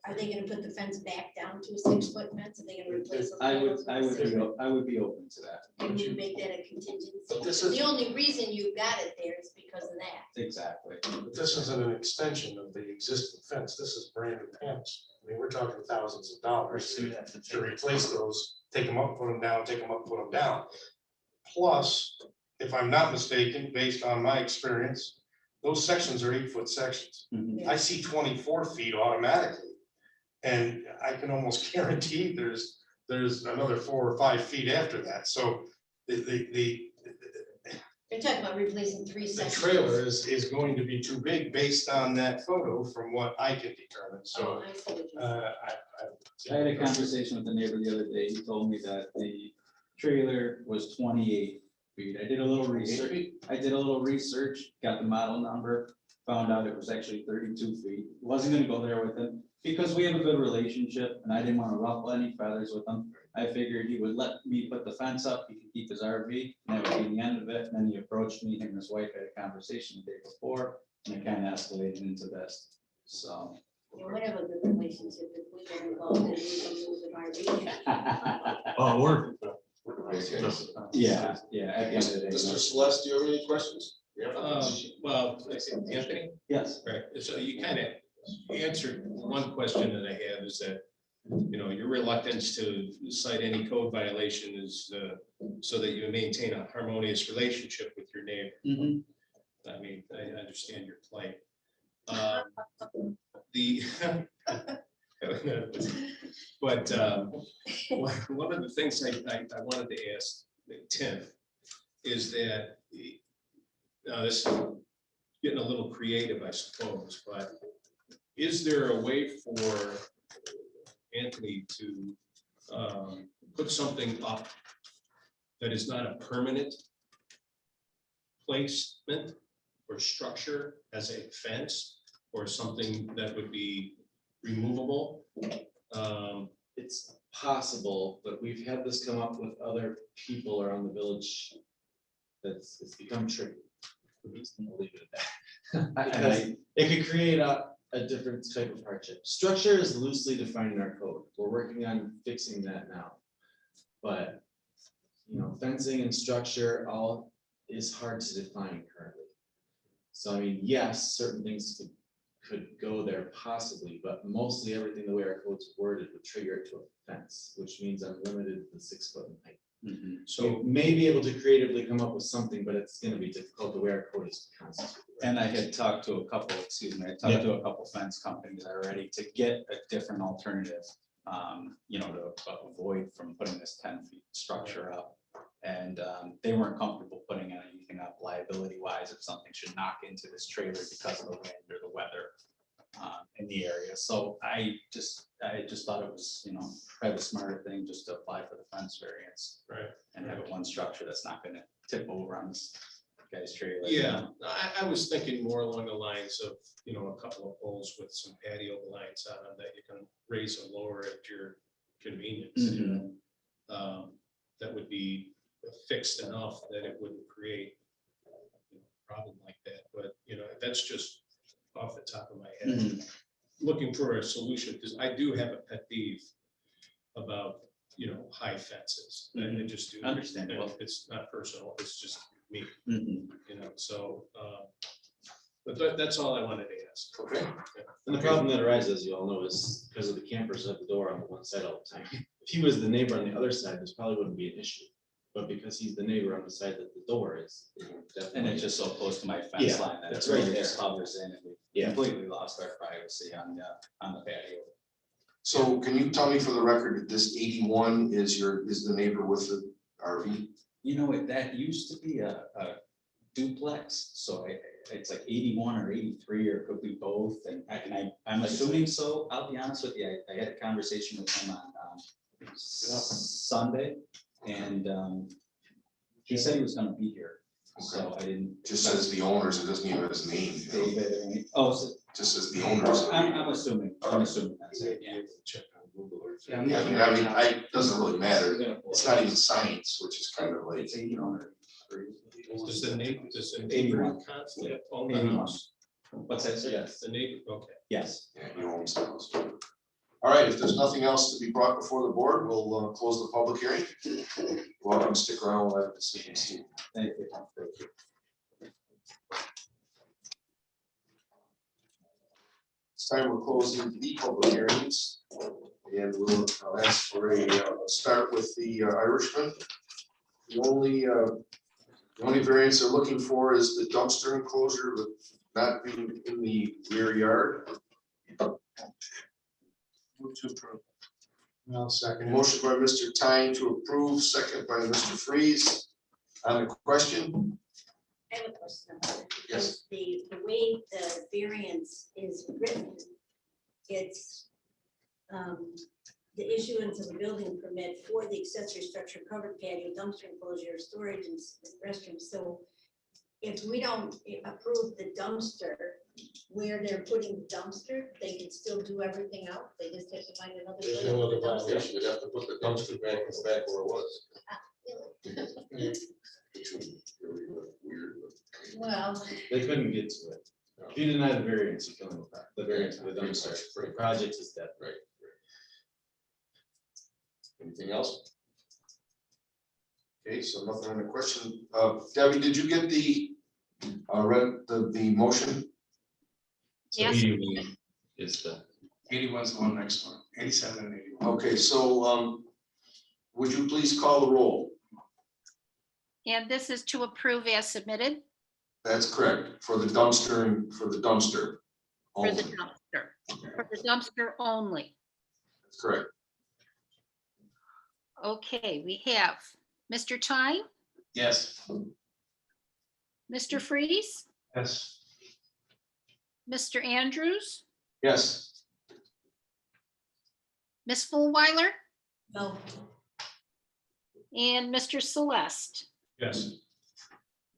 Are they gonna put the fence back down to a 6-foot fence? Are they gonna replace those?
I
panels
would,
with a 6-foot?
I would be open to that.
Can you make that a contingency?
But this
The
is-
only reason you got it there is because of that.
Exactly.
But this isn't an extension of the existing fence. This is brand new panels. I mean, we're talking thousands of dollars to replace those, take them up, put them down, take them up, put them down. Plus, if I'm not mistaken, based on my experience, those sections are 8-foot sections.
Mhm.
I see 24 feet automatically. And I can almost guarantee there's another 4 or 5 feet after that. So the
You're talking about replacing 3
the
sections.
trailer is going to be too big based on that photo from what I can determine.
Oh,
So
I see what you're saying.
I had a conversation with the neighbor the other day. He told me that the trailer was 28 feet. I did a little research, got the model number, found out it was actually 32 feet. Wasn't gonna go there with him because we have a good relationship and I didn't want to ruffle any feathers with him. I figured he would let me put the fence up, he could keep his RV, and that would be the end of it. And then he approached me, him and his wife had a conversation the day before, and it kind of escalated into this, so.
You would have a good relationship if we get involved and we can move an RV.
Oh, we're.
Okay.
Yeah, yeah, at the end of the day.
Mr. Celeste, do you have any questions?
Well, Anthony,
Yes.
right, so you kind of answered one question that I have is that, you know, your reluctance to cite any code violation is so that you maintain a harmonious relationship with your neighbor.
Mhm.
I mean, I understand your plight. The, but one of the things I wanted to ask Tim is that, this is getting a little creative, I suppose, but is there a way for Anthony to put something up that is not a permanent placement or structure as a fence or something that would be removable?
It's possible, but we've had this come up with other people around the village. It's become tricky. I'll leave it at that. Because it could create a different type of hardship. Structure is loosely defined in our code. We're working on fixing that now. But, you know, fencing and structure all is hard to define currently. So I mean, yes, certain things could go there possibly, but mostly everything the way our code's worded would trigger it to a fence, which means I'm limited to 6 foot in height. So
So,
may be able to creatively come up with something, but it's gonna be difficult the way our code is constituted.
and I had talked to a couple, excuse me, I talked to a couple fence companies already to get a different alternative. You know, to avoid from putting this 10 feet structure up. And they weren't comfortable putting anything up liability wise if something should knock into this trailer because of the wind or the weather in the area. So I just thought it was, you know, probably the smarter thing just to apply for the fence variance.
Right.
And have it one structure that's not gonna tip over on this guy's trailer.
Yeah, I was thinking more along the lines of, you know, a couple of poles with some patio blinds on them that you can raise or lower at your convenience, you know. That would be fixed enough that it wouldn't create a problem like that, but, you know, that's just off the top of my head. Looking for a solution, because I do have a pet peeve about, you know, high fences, and I just do.
Understandable.
And it's not personal, it's just me,
Mhm.
you know, so, but that's all I wanted to ask.
Okay.
And the problem that arises, you all know, is because of the campers at the door on the one side all the time. If he was the neighbor on the other side, this probably wouldn't be an issue. But because he's the neighbor on the side that the door is.
And
definitely-
it's just so close to my fence
Yeah,
line that
it's
it really
right
just
there.
hovers in and we
Yeah.
completely lost our privacy on the patio.
So can you tell me for the record that this 81 is the neighbor with the RV?
You know, that used to be a duplex, so it's like 81 or 83, or it could be both, and I'm assuming so. I'll be honest with you, I had a conversation with him on Sunday, and he said he was gonna be here, so I didn't.
Just says the owners, it doesn't even have his name. you know?
David, oh, so
Just says the owners.
I'm assuming that's it, yeah.
Check on Google or.
Yeah,
It doesn't really matter. It's not even science, which is kind of like,
It's 81 or 83.
Does the neighbor
81.
conflict own the
81.
house?
What's that, sir?
Yes.
The neighbor, okay.
Yes.
yeah, he owns the house. All right, if there's nothing else to be brought before the board, we'll close the public hearing. Welcome, stick around, we'll have a decision soon.
Thank you.
It's time we're closing the public hearings. And we'll ask for a start with the Irishman. The only variance they're looking for is the dumpster enclosure, but not being in the rear yard.
Move to approve. I'll second.
Motion by Mr. Tyne to approve, second by Mr. Freeze. On the question?
I have a question about it.
Yes.
The way the variance is written, it's the issuance of a building permit for the accessory structure covered patio, dumpster enclosure, storage and restrooms. So if we don't approve the dumpster, where they're putting the dumpster, they can still do everything else. They just have to find another.
There's
building
no
for
other
the dumpster.
violation, you'd have to put the dumpster back in the back where it was.
Weird.
Well,
They couldn't get to it. If you deny the variance, you kill the variance for the dumpster. The project is dead.
Right. Anything else? Okay, so nothing on the question. Debbie, did you get the the motion?
yes,
Is the.
81 is the one next one, 87 and 81.
Okay, so would you please call the roll?
And this is to approve as submitted
That's correct, for the dumpster and for the dumpster.
for the
only.
dumpster, for the dumpster only.
That's correct.
Okay, we have Mr. Tyne,
Yes.
Mr. Freeze,
Yes.
Mr. Andrews,
Yes.
Ms. Fullwiler,
No.
and Mr. Celeste.
Yes.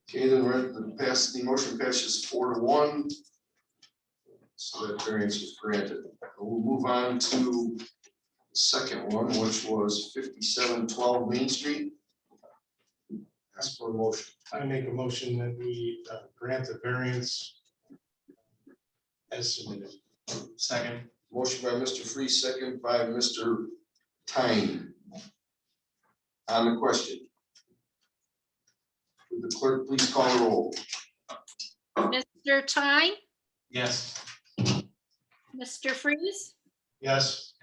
Okay, then the motion passes 4-1. So that variance is granted. We'll move on to the second one, which was 5712 Main Street. Ask for a motion.
I make a motion that we grant the variance as submitted.
Second.
Motion by Mr. Freeze, second by Mr. Tyne. On the question. Would the clerk please call the roll?
Mr. Tyne,
Yes.
Mr. Freeze,
Yes.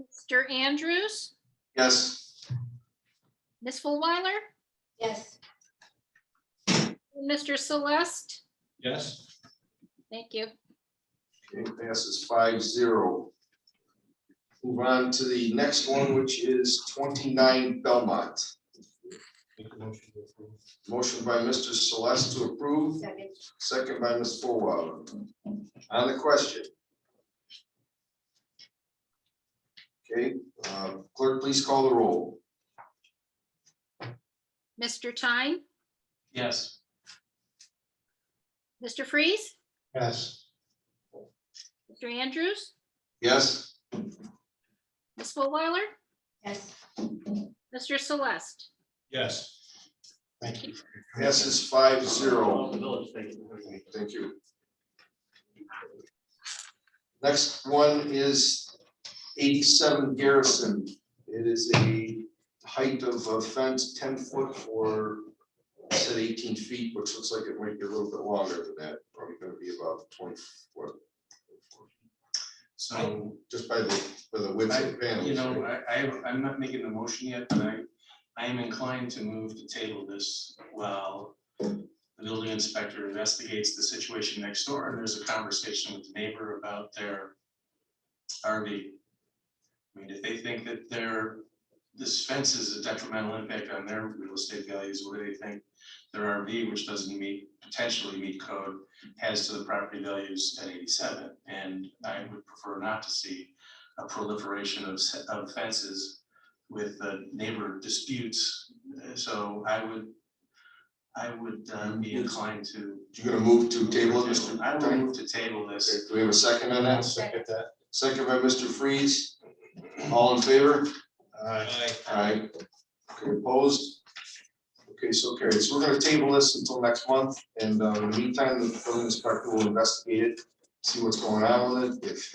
Mr. Andrews,
Yes.
Ms. Fullwiler,
Yes.
and Mr. Celeste.
Yes.
Thank you.
Okay, passes 5-0. Move on to the next one, which is 29 Belmont.
Make a motion to approve.
Motion by Mr. Celeste to approve,
Second.
second by Ms. Fullwiler. On the question. Okay, clerk, please call the roll.
Mr. Tyne,
Yes.
Mr. Freeze,
Yes.
Mr. Andrews,
Yes.
Ms. Fullwiler,
Yes.
Mr. Celeste.
Yes.
Thank you.
Passes 5-0. Thank you. Next one is 87 Garrison. It is a height of a fence 10 foot for, I said 18 feet, which looks like it might be a little bit longer than that. Probably gonna be about 20 foot.
So
Just by the width of the panel.
you know, I'm not making the motion yet, but I am inclined to move to table this while the building inspector investigates the situation next door, and there's a conversation with the neighbor about their RV. I mean, if they think that this fence is a detrimental impact on their real estate values, what do they think their RV, which doesn't potentially meet code, has to the property values at 87? And I would prefer not to see a proliferation of fences with neighbor disputes. So I would be inclined to.
You're gonna move to table it, Mr.
I will
Tyne?
move to table
Okay,
this.
do we have a second on that?
Second that.
Second by Mr. Freeze. All in favor?
Aye.
Aye. Okay, opposed? Okay, so carried. So we're gonna table this until next month, and in the meantime, the building inspector will investigate it, see what's going on with it. If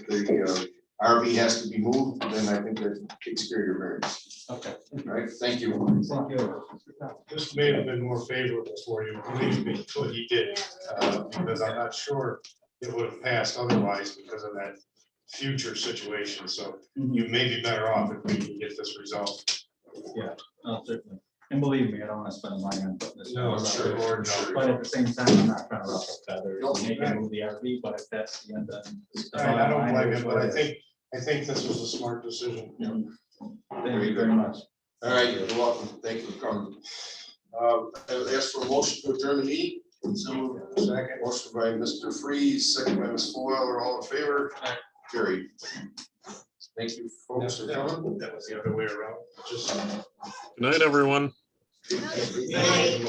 the RV has to be moved, then I think that takes care of your variance.
Okay.
All right, thank you.
Thank you.
This may have been more favorable for you, believe me, what he did, because I'm not sure it would have passed otherwise because of that future situation. So you may be better off if we can get this resolved.
Yeah, certainly. And believe me, I don't want to spend money on putting this.
No,
house out
sure,
there.
Lord, no.
But at the same time, I'm not trying to ruffle feathers, make it move the RV, but if that's the end, then.
I don't blame him, but I think this was a smart decision.
Thank you very much.
All right, you're welcome. Thank you for coming. I would ask for a motion to adjourn the meeting.
So second.
Motion by Mr. Freeze, second by Ms. Foil, all in favor? Carried. Thank you, folks, for coming.
That was the other way around. Just.
Good night, everyone.
Aye.